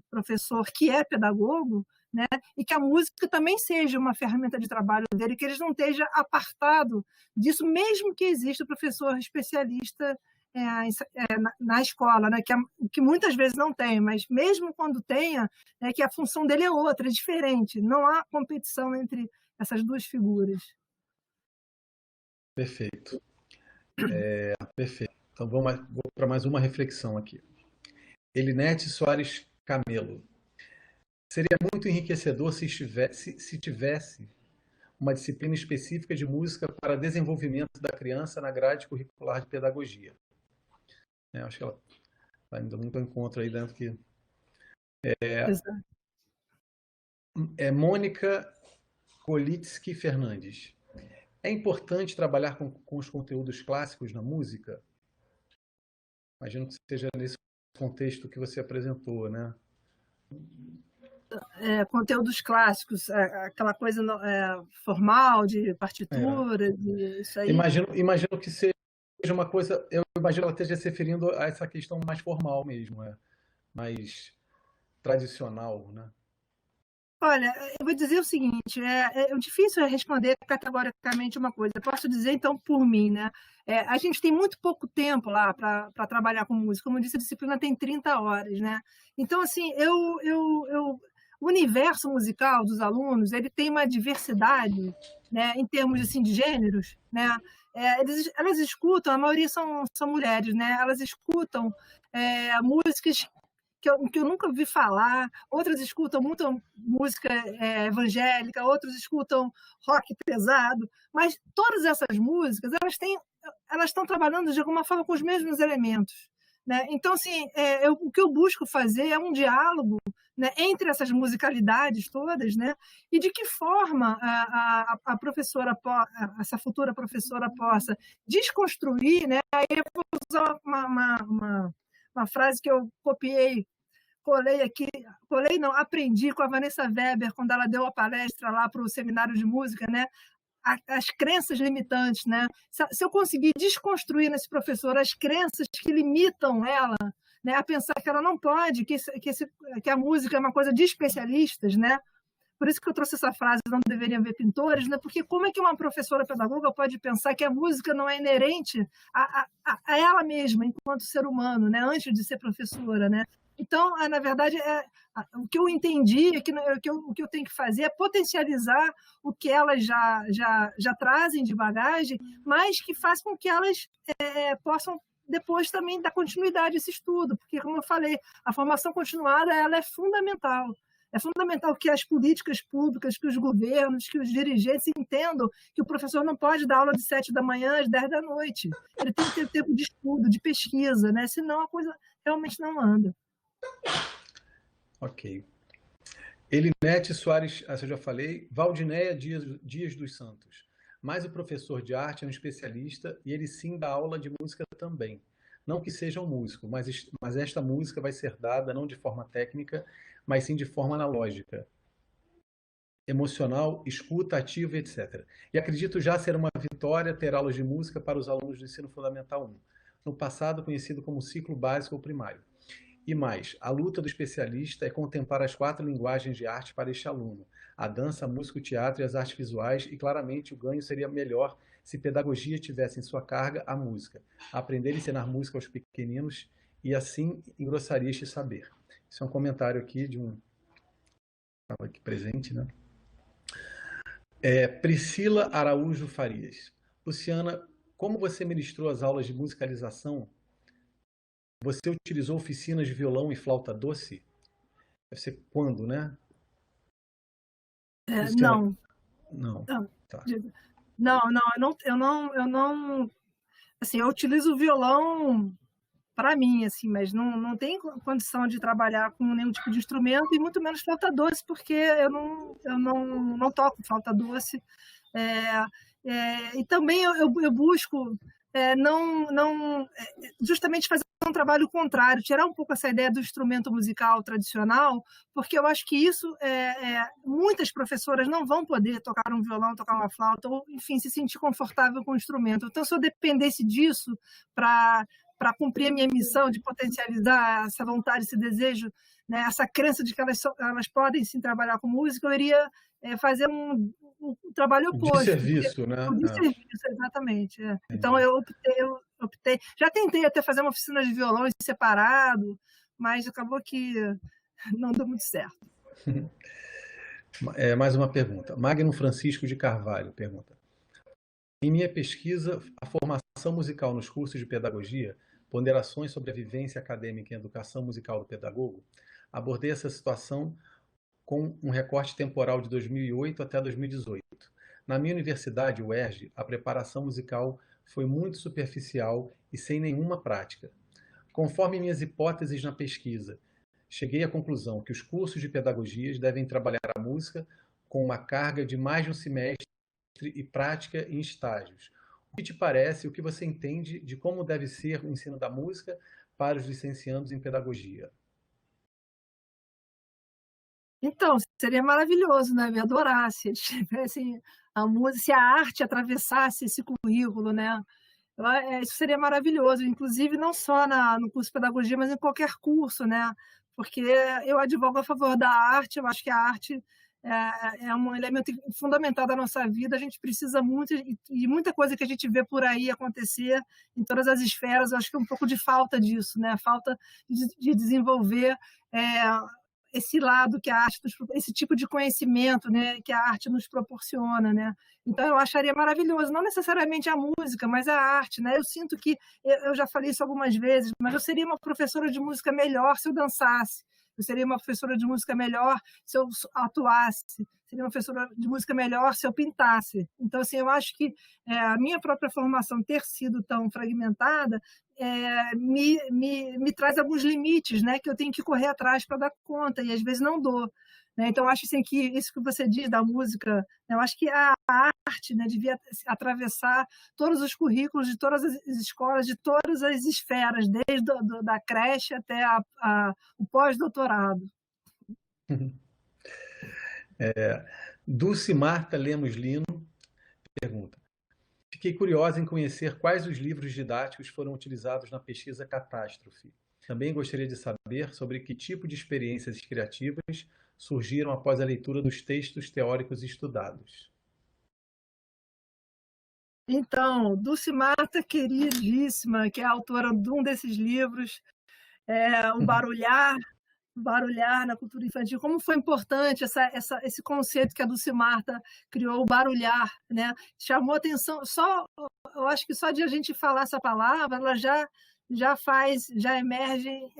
S4: professor que é pedagogo, né, e que a música também seja uma ferramenta de trabalho dele, que ele não esteja apartado disso, mesmo que exista o professor especialista na escola, né, que muitas vezes não tem, mas mesmo quando tenha, que a função dele é outra, é diferente. Não há competição entre essas duas figuras.
S3: Perfeito. Perfeito. Então vou para mais uma reflexão aqui. Elinete Soares Camelo. Seria muito enriquecedor se tivesse uma disciplina específica de música para desenvolvimento da criança na grade curricular de pedagogia. Acho que ela está indo muito ao encontro aí dentro que... Mônica Kolitsky Fernandes. É importante trabalhar com os conteúdos clássicos na música? Imagino que seja nesse contexto que você apresentou, né?
S4: Conteúdos clássicos, aquela coisa formal de partitura, de isso aí.
S3: Imagino que seja uma coisa, eu imagino ela esteja se referindo a essa questão mais formal mesmo, mais tradicional, né?
S4: Olha, eu vou dizer o seguinte, é difícil responder categoricamente uma coisa. Eu posso dizer, então, por mim, né? A gente tem muito pouco tempo lá para trabalhar com música. Como eu disse, a disciplina tem 30 horas, né? Então, assim, o universo musical dos alunos, ele tem uma diversidade, né, em termos assim, de gêneros, né? Elas escutam, a maioria são mulheres, né? Elas escutam músicas que eu nunca ouvi falar, outras escutam muita música evangélica, outros escutam rock pesado, mas todas essas músicas elas estão trabalhando de alguma forma com os mesmos elementos, né? Então, assim, o que eu busco fazer é um diálogo, né, entre essas musicalidades todas, né, e de que forma a professora, essa futura professora possa desconstruir, né? Aí eu vou usar uma frase que eu aprendi com a Vanessa Weber, quando ela deu a palestra lá para o seminário de música, né? as crenças limitantes, né? Se eu conseguir desconstruir nesse professor as crenças que limitam ela, né, a pensar que ela não pode, que a música é uma coisa de especialistas, né? Por isso que eu trouxe essa frase, não deveriam haver pintores, né? Porque como é que uma professora pedagoga pode pensar que a música não é inerente a ela mesma, enquanto ser humano, né? Antes de ser professora, né? Então, na verdade, o que eu entendi é que o que eu tenho que fazer é potencializar o que elas já trazem de bagagem, mas que faça com que elas possam depois também dar continuidade a esse estudo, porque, como eu falei, a formação continuada ela é fundamental. É fundamental que as políticas públicas, que os governos, que os dirigentes entendam que o professor não pode dar aula de 7 da manhã às 10 da noite. Ele tem que ter tempo de estudo, de pesquisa, né? Senão a coisa realmente não anda.
S3: Ok. Elinete Soares, essa eu já falei. Valdinéia Dias dos Santos. Mas o professor de arte é um especialista e ele sim dá aula de música também. Não que seja um músico, mas esta música vai ser dada não de forma técnica, mas sim de forma analógica, emocional, escuta, ativa, etc. E acredito já ser uma vitória ter aulas de música para os alunos do ensino fundamental 1, no passado conhecido como ciclo básico ou primário. E mais, a luta do especialista é contemplar as 4 linguagens de arte para este aluno, a dança, a música, o teatro e as artes visuais, e claramente o ganho seria melhor se pedagogia tivesse em sua carga a música, aprender e ensinar música aos pequeninos, e assim engrossaria este saber. Isso é um comentário aqui de um... estava aqui presente, né? Priscila Araújo Farias. Luciana, como você ministrou as aulas de musicalização, você utilizou oficinas de violão e flauta doce? Deve ser quando, né?
S4: Não.
S3: Não. Tá.
S4: Eu não. Assim, eu utilizo o violão para mim, assim, mas não tem condição de trabalhar com nenhum tipo de instrumento e muito menos flauta doce, porque eu não toco flauta doce. E também eu busco justamente fazer um trabalho contrário, tirar um pouco essa ideia do instrumento musical tradicional, porque eu acho que isso muitas professoras não vão poder tocar um violão, tocar uma flauta, ou, enfim, se sentir confortável com o instrumento. Então, se eu dependesse disso para cumprir a minha missão de potencializar essa vontade, esse desejo, né, essa crença de que elas podem sim trabalhar com música, eu iria fazer um trabalho oposto.
S3: De serviço, né?
S4: De serviço, exatamente. Então, eu optei. Já tentei até fazer uma oficina de violão em separado, mas acabou que não deu muito certo.
S3: Mais uma pergunta. Magno Francisco de Carvalho pergunta. Em minha pesquisa, a formação musical nos cursos de pedagogia, ponderações sobre a vivência acadêmica e educação musical do pedagogo, abordei essa situação com um recorte temporal de 2008 até 2018. Na minha universidade, o UERJ, a preparação musical foi muito superficial e sem nenhuma prática. Conforme minhas hipóteses na pesquisa, cheguei à conclusão que os cursos de pedagogias devem trabalhar a música com uma carga de mais de um semestre e prática em estágios. O que te parece, o que você entende de como deve ser o ensino da música para os licenciandos em pedagogia?
S4: Então, seria maravilhoso, né? Eu adorar se tivesse a música, se a arte atravessasse esse currículo, né? Isso seria maravilhoso, inclusive não só no curso de pedagogia, mas em qualquer curso, né? Porque eu advogo a favor da arte, eu acho que a arte é um elemento fundamental da nossa vida, a gente precisa muito, e muita coisa que a gente vê por aí acontecer em todas as esferas, eu acho que é um pouco de falta disso, né? Falta de desenvolver esse lado que a arte, esse tipo de conhecimento, né, que a arte nos proporciona, né? Então eu acharia maravilhoso, não necessariamente a música, mas a arte, né? Eu sinto que eu já falei isso algumas vezes, mas eu seria uma professora de música melhor se eu dançasse. Eu seria uma professora de música melhor se eu atuasse. Seria uma professora de música melhor se eu pintasse. Então, assim, eu acho que a minha própria formação ter sido tão fragmentada me traz alguns limites, né, que eu tenho que correr atrás para dar conta, e às vezes não dou. Né? Então, eu acho assim, que isso que você diz da música, eu acho que a arte, né, devia atravessar todos os currículos de todas as escolas, de todas as esferas, desde da creche até o pós-doutorado.
S3: Dulce Marta Lemos Lino pergunta: fiquei curiosa em conhecer quais os livros didáticos foram utilizados na pesquisa Catástrofe. Também gostaria de saber sobre que tipo de experiências criativas surgiram após a leitura dos textos teóricos estudados.
S4: Então, Dulce Marta, queridíssima, que é a autora de um desses livros, O Barulhar na cultura infantil, como foi importante esse conceito que a Dulce Marta criou, o barulhar, né? Chamou atenção, eu acho que só de a gente falar essa palavra, ela já emergem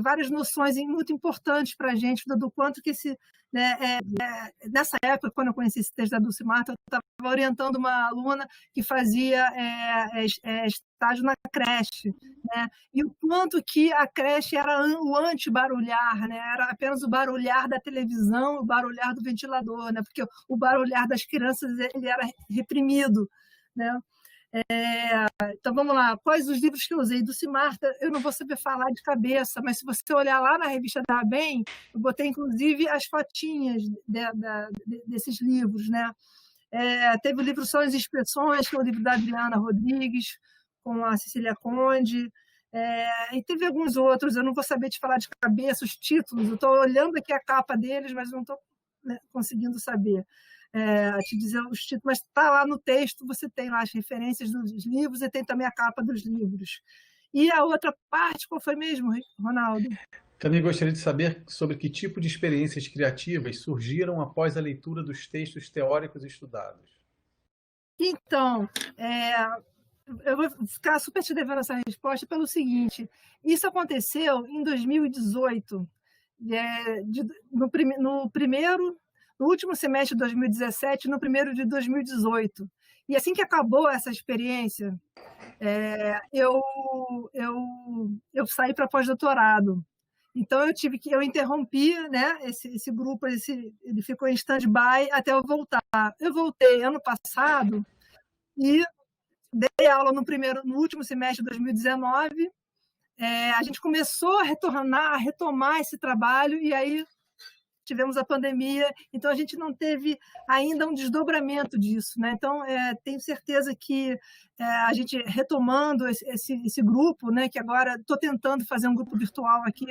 S4: várias noções muito importantes para a gente do quanto que nessa época, quando eu conheci esse texto da Dulce Marta, eu estava orientando uma aluna que fazia estágio na creche, né? E o quanto que a creche era o anti-barulhar, né? Era apenas o barulhar da televisão, o barulhar do ventilador, né? Porque o barulhar das crianças ele era reprimido, né? Então, vamos lá. Quais os livros que eu usei? Dulce Marta, eu não vou saber falar de cabeça, mas se você olhar lá na revista da ABEM, eu botei, inclusive, as fotinhas desses livros, né? Teve o livro Sons e Expressões, que é o livro da Adriana Rodrigues, com a Cecília Conde, e teve alguns outros, eu não vou saber te falar de cabeça os títulos, eu estou olhando aqui a capa deles, mas não estou, né, conseguindo saber. Te dizer os títulos, mas está lá no texto, você tem lá as referências dos livros e tem também a capa dos livros. E a outra parte, qual foi mesmo, Ronaldo?
S3: Também gostaria de saber sobre que tipo de experiências criativas surgiram após a leitura dos textos teóricos estudados.
S4: Então, eu vou ficar super te devendo essa resposta pelo seguinte: isso aconteceu em 2018, no último semestre de 2017, no primeiro de 2018. E assim que acabou essa experiência, eu saí para pós-doutorado. Então eu interrompi, né, esse grupo, ele ficou em stand-by até eu voltar. Eu voltei ano passado e dei aula no último semestre de 2019. A gente começou a retomar esse trabalho, e aí tivemos a pandemia, então a gente não teve ainda um desdobramento disso, né? Então, tenho certeza que a gente retomando esse grupo, né, que agora estou tentando fazer um grupo virtual aqui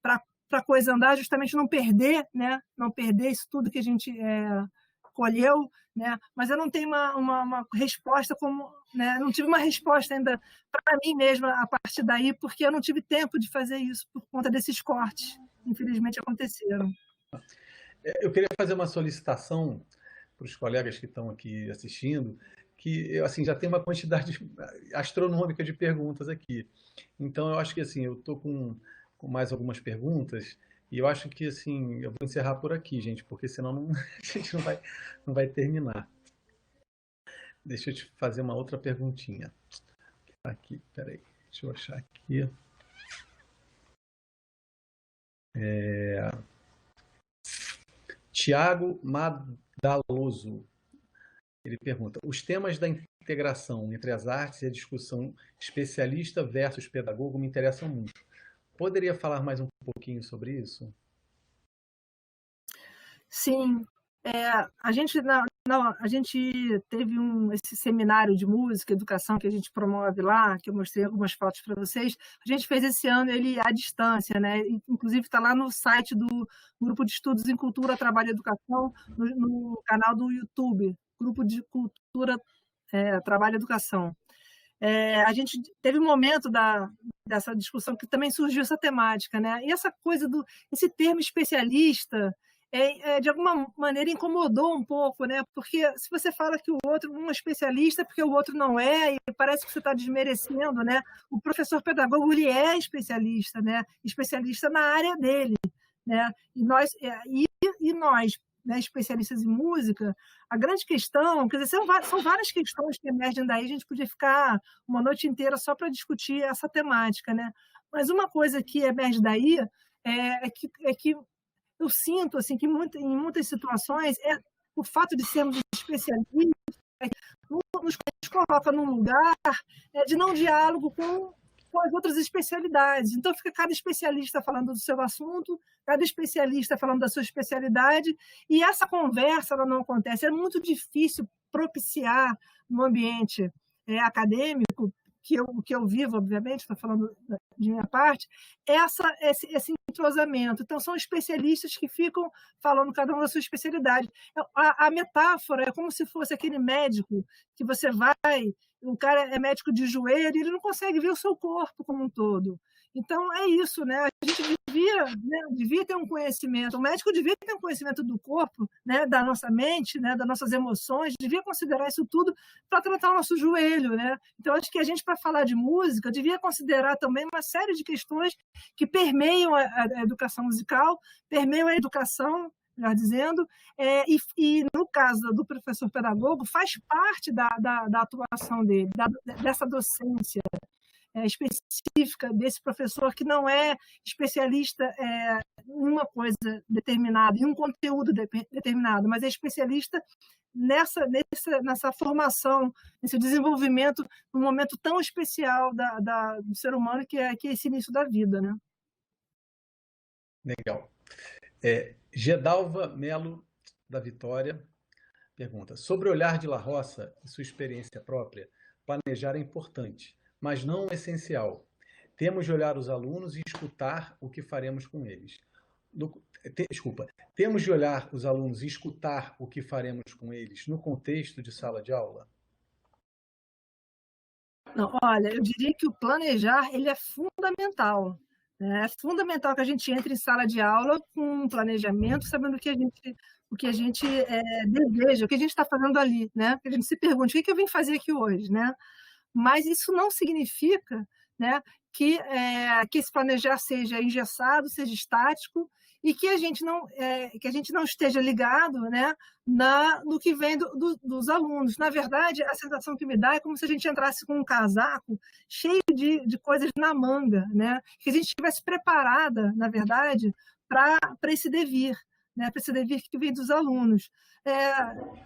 S4: para a coisa andar, justamente não perder, né? Não perder isso tudo que a gente colheu, né? Mas eu não tenho uma resposta né? Não tive uma resposta ainda para mim mesma a partir daí, porque eu não tive tempo de fazer isso por conta desses cortes, infelizmente aconteceram.
S3: Eu queria fazer uma solicitação para os colegas que estão aqui assistindo, que eu assim, já tem uma quantidade astronômica de perguntas aqui. Então, eu acho que assim, eu estou com mais algumas perguntas, e eu acho que assim, eu vou encerrar por aqui, gente, porque senão a gente não vai terminar. Deixa eu te fazer uma outra perguntinha. Aqui, peraí, deixa eu achar aqui. Tiago Madaloso, ele pergunta: os temas da integração entre as artes e a discussão especialista versus pedagogo me interessam muito. Poderia falar mais um pouquinho sobre isso?
S4: Sim. A gente teve esse seminário de música, educação que a gente promove lá, que eu mostrei algumas fotos para vocês. A gente fez esse ano ele à distância, né? Inclusive está lá no site do Grupo de Estudos em Cultura, Trabalho e Educação, no canal do YouTube, Grupo de Cultura, Trabalho e Educação. A gente teve um momento dessa discussão que também surgiu essa temática, né? E essa coisa esse termo especialista de alguma maneira incomodou um pouco, né? Porque se você fala que o outro um é especialista porque o outro não é, e parece que você está desmerecendo, né? O professor pedagogo, ele é especialista, né? Especialista na área dele, né? E nós, né, especialistas em música, a grande questão, quer dizer, são várias questões que emergem daí, a gente podia ficar uma noite inteira só para discutir essa temática, né? Mas uma coisa que emerge daí é que eu sinto assim, que em muitas situações o fato de sermos especialistas nos coloca num lugar de não diálogo com as outras especialidades. Então, fica cada especialista falando do seu assunto, cada especialista falando da sua especialidade, e essa conversa ela não acontece. É muito difícil propiciar no ambiente acadêmico, que eu vivo, obviamente, estou falando de minha parte, esse entrosamento. Então, são especialistas que ficam falando cada um da sua especialidade. A metáfora é como se fosse aquele médico que você vai, o cara é médico de joelho e ele não consegue ver o seu corpo como um todo. Então, é isso, né? A gente devia ter um conhecimento, o médico devia ter um conhecimento do corpo, né? Da nossa mente, né? Das nossas emoções, devia considerar isso tudo para tratar o nosso joelho, né? Então, acho que a gente, para falar de música, devia considerar também uma série de questões que permeiam a educação musical, permeiam a educação, melhor dizendo, e no caso do professor pedagogo, faz parte da atuação dele, dessa docência específica desse professor que não é especialista em uma coisa determinada, em um conteúdo determinado, mas é especialista nessa formação, nesse desenvolvimento, num momento tão especial do ser humano que é esse início da vida, né?
S3: Legal. Gedalva Melo, da Vitória, pergunta: sobre o olhar de La Roça e sua experiência própria, planejar é importante, mas não essencial. Temos de olhar os alunos e escutar o que faremos com eles. Temos de olhar os alunos e escutar o que faremos com eles no contexto de sala de aula?
S4: Não, olha, eu diria que o planejar ele é fundamental. Né? É fundamental que a gente entre em sala de aula com um planejamento, sabendo o que a gente deseja, o que a gente está fazendo ali, né? Que a gente se pergunte, o que eu vim fazer aqui hoje, né? Mas isso não significa, né, que esse planejar seja engessado, seja estático, e que a gente não esteja ligado, né, no que vem dos alunos. Na verdade, a sensação que me dá é como se a gente entrasse com um casaco cheio de coisas na manga, né, que a gente estivesse preparada, na verdade, para esse devir. Né, para esse devir que vem dos alunos.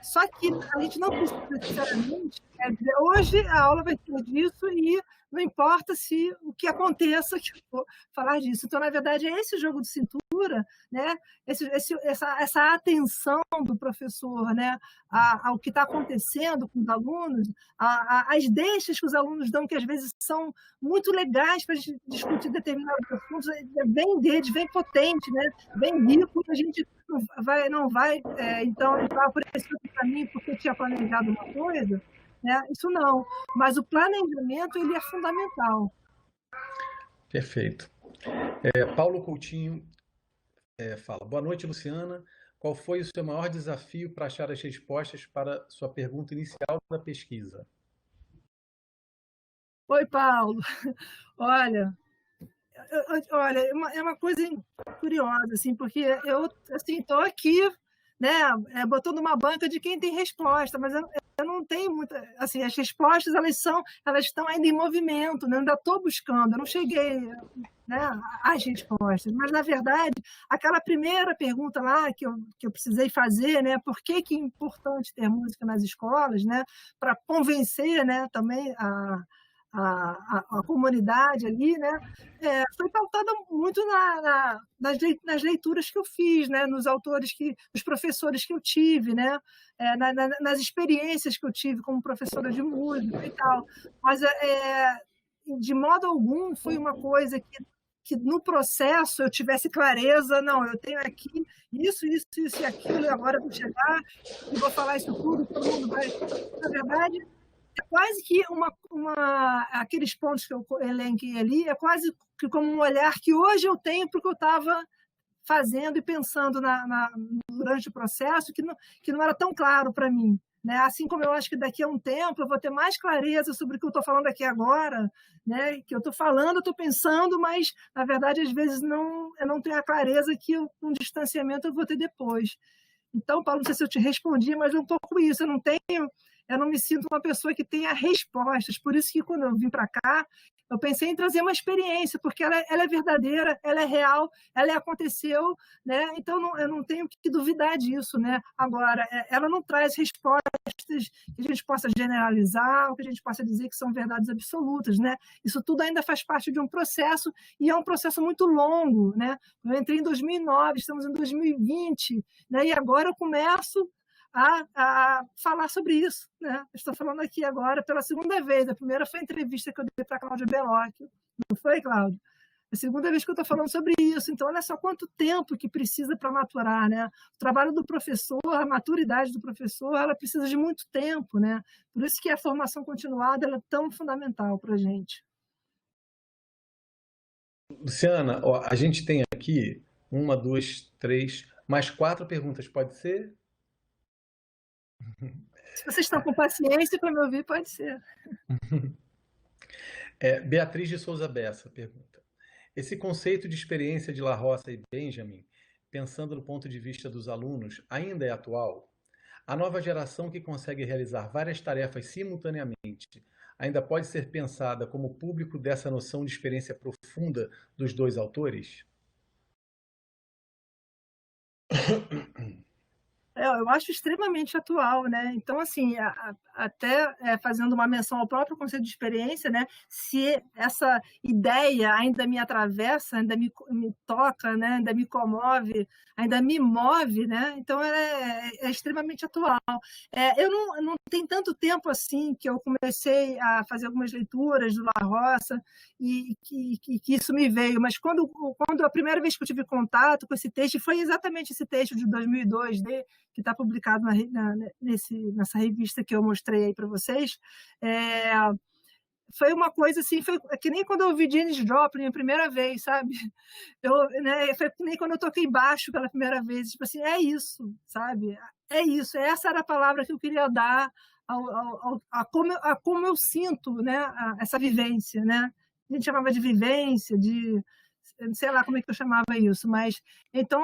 S4: Só que a gente não precisa necessariamente dizer, hoje a aula vai ser disso e não importa o que aconteça que eu vou falar disso. Então, na verdade, é esse jogo de cintura, né, essa atenção do professor, né, ao que está acontecendo com os alunos, as deixas que os alunos dão, que às vezes são muito legais para a gente discutir determinados assuntos, vem potente, né, bem rico, a gente não vai então entrar por esse caminho porque tinha planejado uma coisa, né? Isso não, mas o planejamento ele é fundamental.
S3: Perfeito. Paulo Coutinho fala: boa noite, Luciana. Qual foi o seu maior desafio para achar as respostas para sua pergunta inicial da pesquisa?
S4: Oi, Paulo. Olha, é uma coisa curiosa, assim, porque eu estou aqui, né, botando uma banca de quem tem resposta, mas eu não tenho muita, assim, as respostas elas estão ainda em movimento, né? Eu ainda estou buscando, eu não cheguei, né, às respostas, mas na verdade aquela primeira pergunta lá que eu precisei fazer, né, por que é importante ter música nas escolas, né, para convencer, né, também a comunidade ali, né, foi pautada muito nas leituras que eu fiz, né, nos autores os professores que eu tive, né, nas experiências que eu tive como professora de música e tal. Mas, de modo algum, foi uma coisa que no processo eu tivesse clareza, não, eu tenho aqui isso e aquilo, e agora eu vou chegar e vou falar isso tudo, todo mundo vai... Na verdade, é quase que aqueles pontos que eu elenquei ali, é quase que como um olhar que hoje eu tenho porque eu estava fazendo e pensando durante o processo que não era tão claro para mim. Né? Assim como eu acho que daqui a um tempo eu vou ter mais clareza sobre o que eu estou falando aqui agora, né? Que eu estou falando, eu estou pensando, mas, na verdade, às vezes eu não tenho a clareza que um distanciamento eu vou ter depois. Então, Paulo, não sei se eu te respondi, mas é um pouco isso. Eu não me sinto uma pessoa que tenha respostas. Por isso que, quando eu vim para cá, eu pensei em trazer uma experiência, porque ela é verdadeira, ela é real, ela aconteceu, né? Então eu não tenho que duvidar disso, né? Agora, ela não traz respostas que a gente possa generalizar, ou que a gente possa dizer que são verdades absolutas, né? Isso tudo ainda faz parte de um processo, e é um processo muito longo, né? Eu entrei em 2009, estamos em 2020, né? E agora eu começo a falar sobre isso, né? Estou falando aqui agora pela segunda vez. A primeira foi a entrevista que eu dei para a Cláudia Belocchio, não foi, Cláudia? É a segunda vez que eu estou falando sobre isso. Então, olha só quanto tempo que precisa para maturar, né? O trabalho do professor, a maturidade do professor, ela precisa de muito tempo, né? Por isso que a formação continuada ela é tão fundamental para a gente.
S3: Luciana, ó, a gente tem aqui 1, 2, 3, mais 4 perguntas, pode ser?
S4: Se vocês estão com paciência para me ouvir, pode ser.
S3: Beatriz de Souza Bessa pergunta: esse conceito de experiência de La Roça e Benjamin, pensando no ponto de vista dos alunos, ainda é atual? A nova geração que consegue realizar várias tarefas simultaneamente ainda pode ser pensada como público dessa noção de experiência profunda dos dois autores?
S4: Eu acho extremamente atual, né? Então, assim, até fazendo uma menção ao próprio conceito de experiência, né? Se essa ideia ainda me atravessa, ainda me toca, né? Ainda me comove, ainda me move, né? Então, é extremamente atual. Eu não tem tanto tempo assim que eu comecei a fazer algumas leituras do La Roça e que isso me veio, mas quando a primeira vez que eu tive contato com esse texto, foi exatamente esse texto de 2002, que está publicado nessa revista que eu mostrei aí para vocês, foi uma coisa assim, foi que nem quando eu ouvi Janis Joplin a primeira vez, sabe? Foi que nem quando eu toquei baixo pela primeira vez, tipo assim, é isso, sabe? É isso, essa era a palavra que eu queria dar a como eu sinto, né? Essa vivência, né? A gente chamava de vivência, de não sei lá como é que eu chamava isso, mas então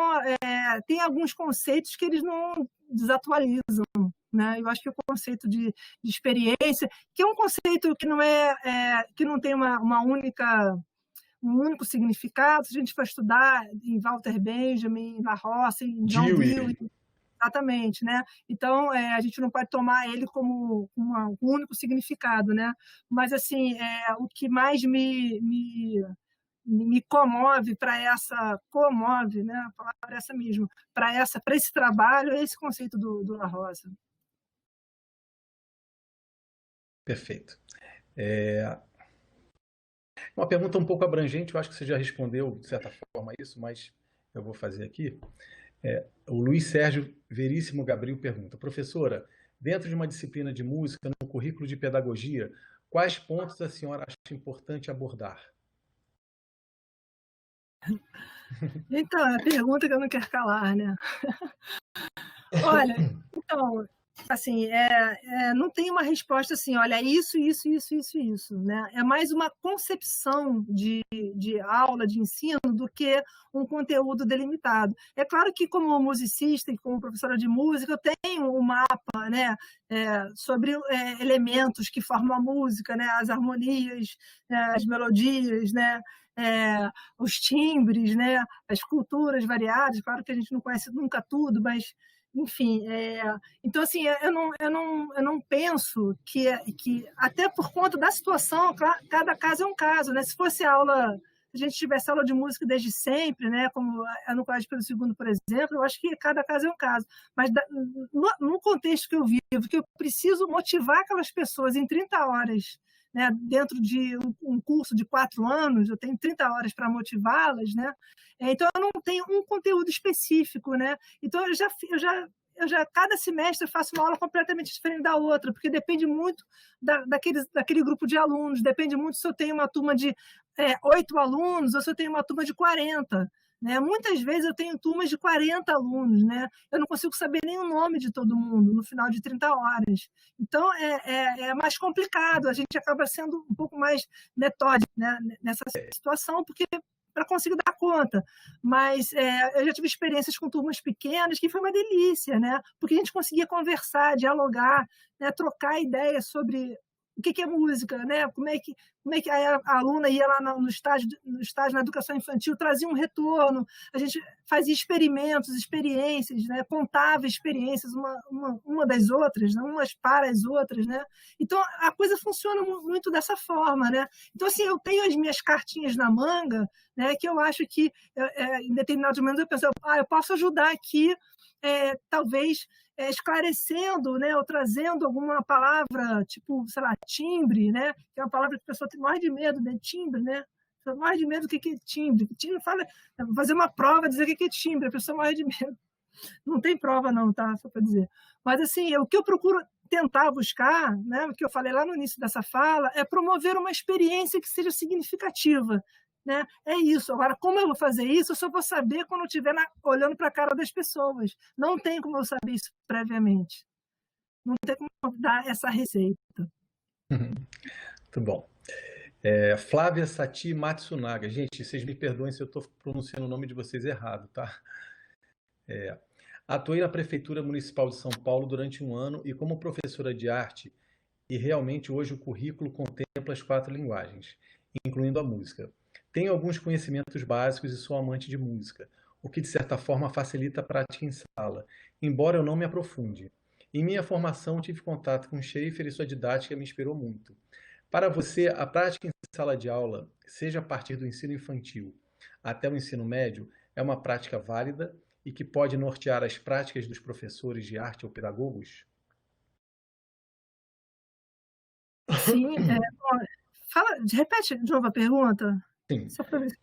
S4: tem alguns conceitos que eles não desatualizam, né? Eu acho que o conceito de experiência, que é um conceito que não que não tem uma única um único significado. Se a gente for estudar em Walter Benjamin, La Roça, em John Dewey, exatamente, né? Então a gente não pode tomar ele como um único significado, né? Mas assim, o que mais me comove comove, né? A palavra é essa mesmo, para esse trabalho, é esse conceito do La Roça.
S3: Perfeito. Uma pergunta um pouco abrangente, eu acho que você já respondeu de certa forma isso, mas eu vou fazer aqui. O Luiz Sérgio Veríssimo Gabriel pergunta: professora, dentro de uma disciplina de música, no currículo de pedagogia, quais pontos a senhora acha importante abordar?
S4: Então, é a pergunta que eu não quero calar, né? Olha, então, assim, não tem uma resposta assim, olha, isso, né? É mais uma concepção de aula, de ensino, do que um conteúdo delimitado. É claro que, como musicista e como professora de música, eu tenho um mapa, né, sobre elementos que formam a música, né, as harmonias, as melodias, né, os timbres, né, as culturas variadas. Claro que a gente não conhece nunca tudo, mas enfim, então assim, eu não penso que até por conta da situação, cada caso é um caso, né? Se fosse aula, se a gente tivesse aula de música desde sempre, né, como é no Colégio Pedro II, por exemplo, eu acho que cada caso é um caso. Mas no contexto que eu vivo, que eu preciso motivar aquelas pessoas em 30 horas, né, dentro de um curso de 4 anos, eu tenho 30 horas para motivá-las, né? Então, eu não tenho um conteúdo específico, né? Então, eu já cada semestre eu faço uma aula completamente diferente da outra, porque depende muito daquele grupo de alunos, depende muito se eu tenho uma turma de 8 alunos ou se eu tenho uma turma de 40. Né? Muitas vezes eu tenho turmas de 40 alunos, né? Eu não consigo saber nem o nome de todo mundo no final de 30 horas. Então, é mais complicado, a gente acaba sendo um pouco mais metódico, né, nessa situação, porque para conseguir dar conta. Mas eu já tive experiências com turmas pequenas que foi uma delícia, né? Porque a gente conseguia conversar, dialogar, né? Trocar ideias sobre o que é música, né? Como como é que a aluna ia lá no estágio na educação infantil, trazia um retorno, a gente fazia experimentos, experiências, né? Contava experiências uma das outras, né? Umas para as outras, né? Então, a coisa funciona muito dessa forma, né? Então, assim, eu tenho as minhas cartinhas na manga, né? Que eu acho que, em determinados momentos, eu penso, eu posso ajudar aqui, talvez, esclarecendo, né, ou trazendo alguma palavra, tipo, sei lá, timbre, né, que é uma palavra que a pessoa tem mais de medo, né, timbre, né, mais de medo do que é timbre. Timbre fala, fazer uma prova, dizer o que é timbre, a pessoa morre de medo. Não tem prova não, tá, só para dizer. Mas, assim, o que eu procuro tentar buscar, né, o que eu falei lá no início dessa fala, é promover uma experiência que seja significativa, né? É isso. Agora, como eu vou fazer isso? Eu só vou saber quando eu estiver olhando para a cara das pessoas. Não tem como eu saber isso previamente. Não tem como dar essa receita.
S3: Muito bom. Flávia Sati Matsunaga. Gente, vocês me perdoem se eu estou pronunciando o nome de vocês errado, tá? Atuei na Prefeitura Municipal de São Paulo durante 1 ano e como professora de arte, e realmente hoje o currículo contempla as 4 linguagens, incluindo a música. Tenho alguns conhecimentos básicos e sou amante de música, o que de certa forma facilita a prática em sala, embora eu não me aprofunde. Em minha formação tive contato com Schaeffer e sua didática me inspirou muito. Para você, a prática em sala de aula, seja a partir do ensino infantil até o ensino médio, é uma prática válida e que pode nortear as práticas dos professores de arte ou pedagogos?
S4: Sim. Repete de novo a pergunta.
S3: Sim.
S4: Só para ver se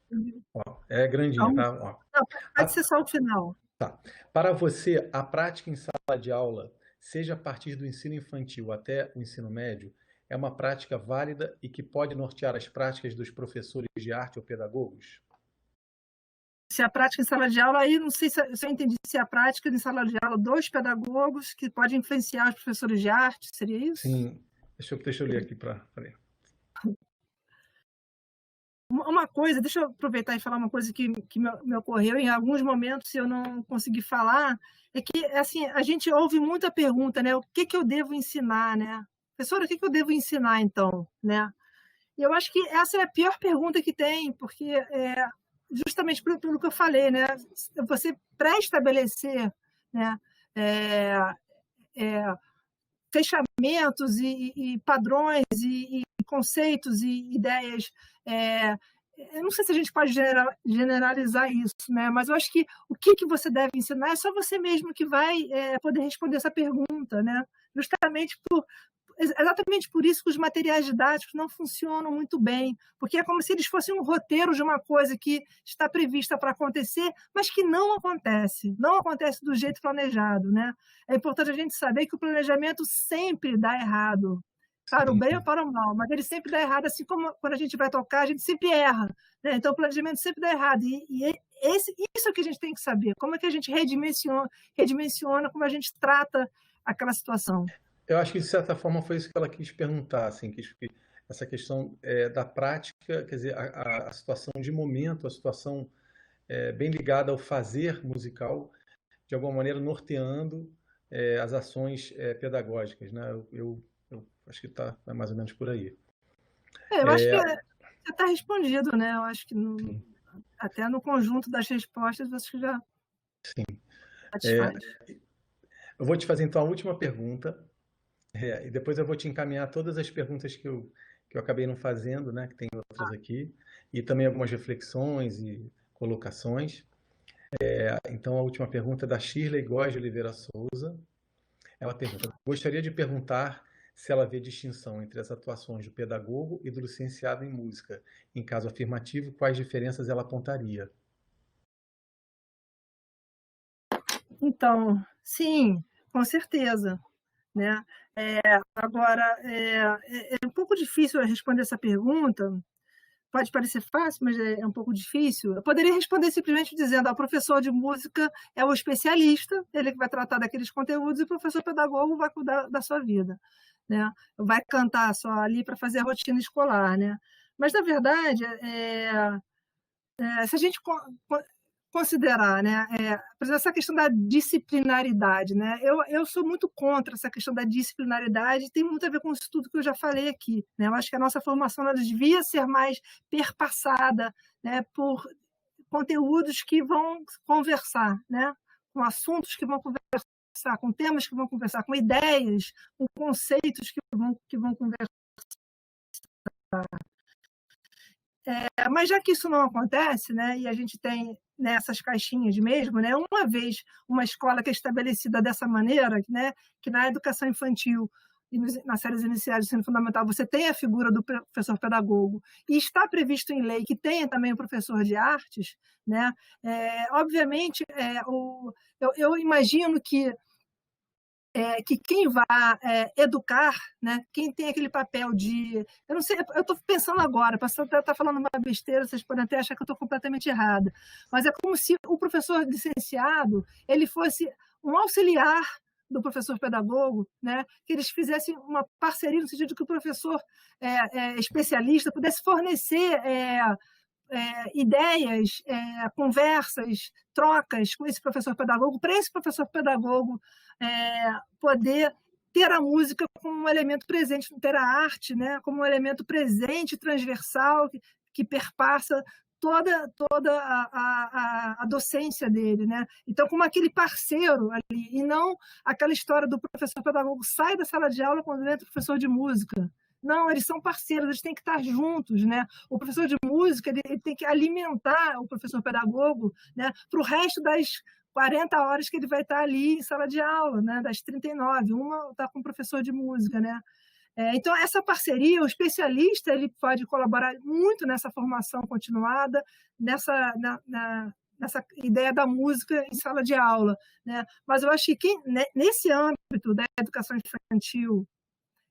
S3: é grandinha, tá?
S4: Não, pode ser só o final.
S3: Tá. Para você, a prática em sala de aula, seja a partir do ensino infantil até o ensino médio, é uma prática válida e que pode nortear as práticas dos professores de arte ou pedagogos?
S4: Se a prática em sala de aula, aí não sei se eu entendi, se a prática em sala de aula dos pedagogos que pode influenciar os professores de arte, seria isso?
S3: Sim. Deixa eu ler aqui para ler.
S4: Uma coisa, deixa eu aproveitar e falar uma coisa que me ocorreu em alguns momentos, se eu não consegui falar, é que assim, a gente ouve muita pergunta, né? O que eu devo ensinar, né? Professora, o que eu devo ensinar, então, né? E eu acho que essa é a pior pergunta que tem, porque justamente pelo que eu falei, né? Você pré-estabelecer, né? Fechamentos e padrões e conceitos e ideias. Eu não sei se a gente pode generalizar isso, né? Mas eu acho que o que você deve ensinar é só você mesmo que vai poder responder essa pergunta, né? Exatamente por isso que os materiais didáticos não funcionam muito bem, porque é como se eles fossem um roteiro de uma coisa que está prevista para acontecer, mas que não acontece do jeito planejado, né? É importante a gente saber que o planejamento sempre dá errado, para o bem ou para o mal, mas ele sempre dá errado, assim como quando a gente vai tocar, a gente sempre erra, né? Então o planejamento sempre dá errado, isso é o que a gente tem que saber, como é que a gente redimensiona como a gente trata aquela situação.
S3: Eu acho que, de certa forma, foi isso que ela quis perguntar, assim, que essa questão da prática, quer dizer, a situação de momento, a situação bem ligada ao fazer musical, de alguma maneira norteando as ações pedagógicas, né? Eu acho que é mais ou menos por aí.
S4: Eu acho que já está respondido, né? Eu acho que até no conjunto das respostas, acho que já satisfaz.
S3: Eu vou te fazer, então, a última pergunta, e depois eu vou te encaminhar todas as perguntas que eu acabei não fazendo, né? Que tem outras aqui, e também algumas reflexões e colocações. Então, a última pergunta é da Shirley Góes de Oliveira Souza. Ela pergunta: gostaria de perguntar se ela vê distinção entre as atuações do pedagogo e do licenciado em música. Em caso afirmativo, quais diferenças ela apontaria?
S4: Então, sim, com certeza, né? Agora, é um pouco difícil responder essa pergunta. Pode parecer fácil, mas é um pouco difícil. Eu poderia responder simplesmente dizendo: o professor de música é o especialista, ele que vai tratar daqueles conteúdos, e o professor pedagogo vai cuidar da sua vida, né? Vai cantar só ali para fazer a rotina escolar, né? Mas, na verdade, se a gente considerar, né? Por exemplo, essa questão da disciplinaridade, né? Eu sou muito contra essa questão da disciplinaridade, tem muito a ver com isso tudo que eu já falei aqui, né? Eu acho que a nossa formação ela devia ser mais perpassada, né, por conteúdos que vão conversar, né? Com assuntos que vão conversar, com temas que vão conversar, com ideias, com conceitos que vão conversar. Mas já que isso não acontece, né, e a gente tem nessas caixinhas mesmo, né, uma vez uma escola que é estabelecida dessa maneira, né, que na educação infantil e nas séries iniciais do ensino fundamental você tem a figura do professor pedagogo e está previsto em lei que tenha também o professor de artes, né, obviamente eu imagino que quem vai educar, né, quem tem aquele papel de... Eu não sei, eu estou pensando agora, posso estar falando uma besteira, vocês podem até achar que eu estou completamente errada, mas é como se o professor licenciado ele fosse um auxiliar do professor pedagogo, né, que eles fizessem uma parceria no sentido de que o professor especialista pudesse fornecer ideias, conversas, trocas com esse professor pedagogo, para esse professor pedagogo poder ter a música como um elemento presente, ter a arte, né, como um elemento presente, transversal, que perpassa toda a docência dele, né? Então, como aquele parceiro ali, e não aquela história do professor pedagogo sai da sala de aula quando entra o professor de música. Não, eles são parceiros, eles têm que estar juntos, né? O professor de música ele tem que alimentar o professor pedagogo, né, para o resto das 40 horas que ele vai estar ali em sala de aula, né, das 39, uma está com o professor de música, né? Então, essa parceria, o especialista ele pode colaborar muito nessa formação continuada, nessa ideia da música em sala de aula, né? Mas eu acho que nesse âmbito da educação infantil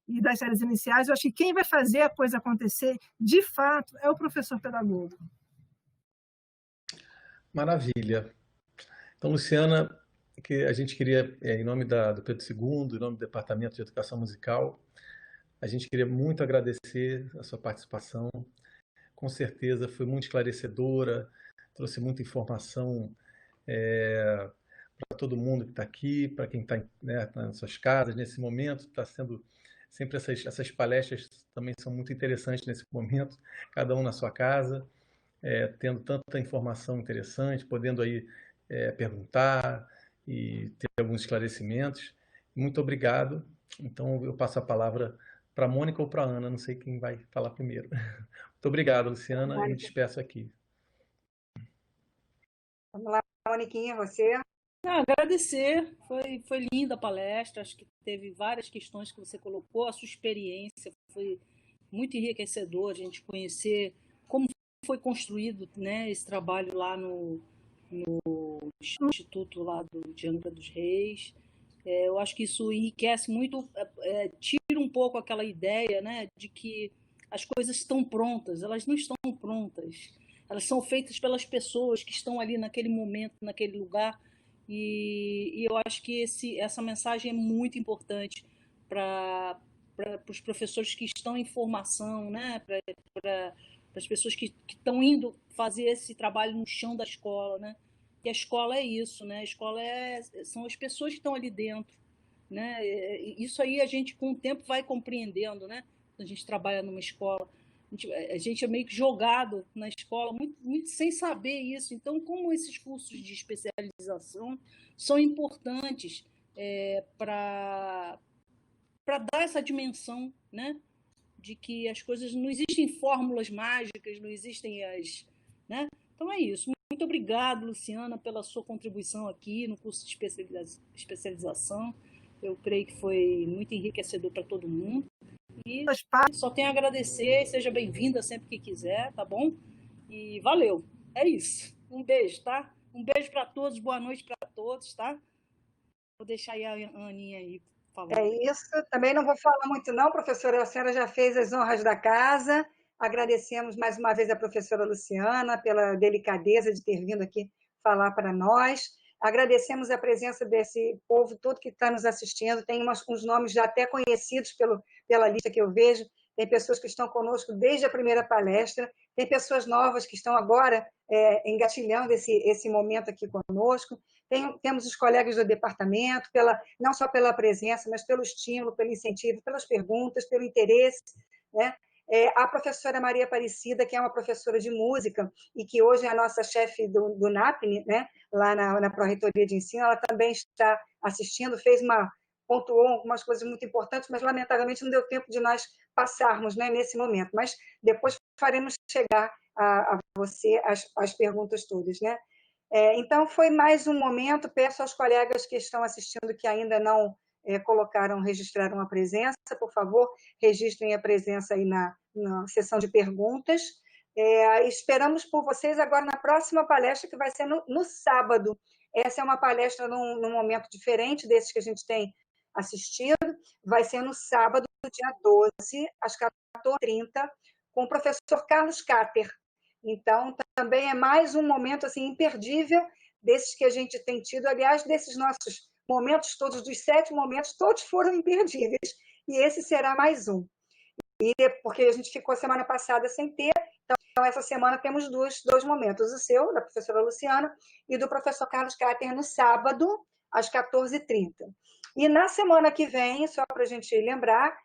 S4: e das séries iniciais, eu acho que quem vai fazer a coisa acontecer, de fato, é o professor pedagogo.
S3: Maravilha. Então, Luciana, que a gente queria, em nome do Pedro II, em nome do Departamento de Educação Musical, a gente queria muito agradecer a sua participação. Com certeza foi muito esclarecedora, trouxe muita informação para todo mundo que está aqui, para quem está, né, nas suas casas nesse momento. Está sendo sempre essas palestras também são muito interessantes nesse momento, cada um na sua casa, tendo tanta informação interessante, podendo aí perguntar e ter alguns esclarecimentos. Muito obrigado. Então eu passo a palavra para a Mônica ou para a Ana, não sei quem vai falar primeiro. Muito obrigado, Luciana, e despeço aqui.
S1: Vamos lá, Moniquinha, você.
S2: Agradecer, foi linda a palestra, acho que teve várias questões que você colocou, a sua experiência foi muito enriquecedor, a gente conhecer como foi construído, né, esse trabalho lá no Instituto lá de Angra dos Reis. Eu acho que isso enriquece muito, tira um pouco aquela ideia, né, de que as coisas estão prontas, elas não estão prontas, elas são feitas pelas pessoas que estão ali naquele momento, naquele lugar, e eu acho que essa mensagem é muito importante para os professores que estão em formação, né, para as pessoas que estão indo fazer esse trabalho no chão da escola, né? E a escola é isso, né? A escola são as pessoas que estão ali dentro, né? Isso aí a gente com o tempo vai compreendendo, né? A gente trabalha numa escola, a gente é meio que jogado na escola, muito, muito sem saber isso. Então, como esses cursos de especialização são importantes para dar essa dimensão, né? De que as coisas não existem fórmulas mágicas, não existem né? Então é isso. Muito obrigado, Luciana, pela sua contribuição aqui no curso de especialização. Eu creio que foi muito enriquecedor para todo mundo. E só tenho a agradecer, seja bem-vinda sempre que quiser, tá bom? E valeu. É isso. Um beijo, tá? Um beijo para todos, boa noite para todos, tá? Vou deixar aí a Aninha aí.
S1: É isso. Também não vou falar muito não, professora. A senhora já fez as honras da casa. Agradecemos mais uma vez a professora Luciana pela delicadeza de ter vindo aqui falar para nós. Agradecemos a presença desse povo todo que está nos assistindo. Tem uns nomes já até conhecidos pela lista que eu vejo. Tem pessoas que estão conosco desde a primeira palestra. tem pessoas novas que estão agora engatilhando esse momento aqui conosco. Temos os colegas do departamento, não só pela presença, mas pelo estímulo, pelo incentivo, pelas perguntas, pelo interesse, né? A professora Maria Aparecida, que é uma professora de música e que hoje é a nossa chefe do NAPNE, né? Lá na Pró-Reitoria de Ensino, ela também está assistindo, pontuou algumas coisas muito importantes, mas lamentavelmente não deu tempo de nós passarmos, né, nesse momento. Mas depois faremos chegar a você as perguntas todas, né? Então, foi mais um momento. Peço aos colegas que estão assistindo que ainda não registraram a presença, por favor, registrem a presença aí na sessão de perguntas. Esperamos por vocês agora na próxima palestra, que vai ser no sábado. Essa é uma palestra num momento diferente desses que a gente tem assistido. Vai ser no sábado, dia 12, às 14h30, com o professor Carlos Cater. Então, também é mais um momento assim, imperdível desses que a gente tem tido. Aliás, desses nossos momentos todos, dos 7 momentos, todos foram imperdíveis. E esse será mais um. Porque a gente ficou semana passada sem ter, então essa semana temos dois momentos, o seu, da professora Luciana, e do professor Carlos Cater, no sábado, às 14h30. E na semana que vem, só para a gente lembrar,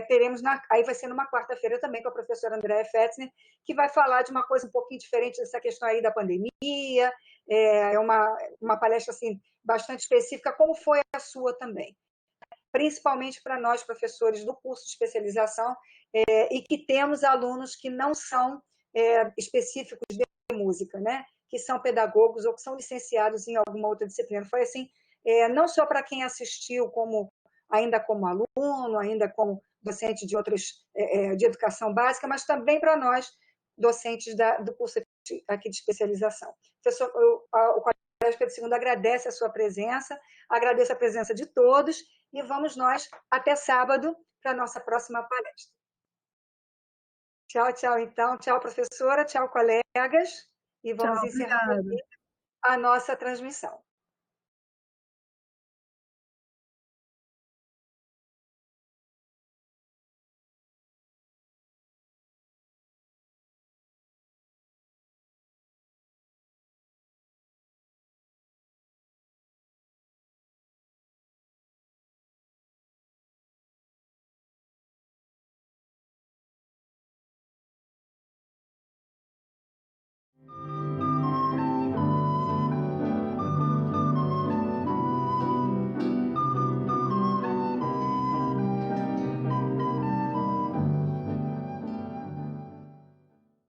S1: teremos, aí vai ser numa quarta-feira também, com a professora Andréa Fetzner, que vai falar de uma coisa um pouquinho diferente dessa questão aí da pandemia, uma palestra assim, bastante específica, como foi a sua também. Principalmente para nós, professores do curso de especialização, e que temos alunos que não são específicos de música, né? Que são pedagogos ou que são licenciados em alguma outra disciplina. Foi assim, não só para quem assistiu ainda como aluno, ainda como docente de educação básica, mas também para nós, docentes do curso aqui de especialização. Professor, o Colégio Pedro II agradece a sua presença, agradece a presença de todos, e vamos nós até sábado para a nossa próxima palestra. Tchau, tchau, então. Tchau, professora. Tchau, colegas. E vamos encerrando aqui a nossa transmissão.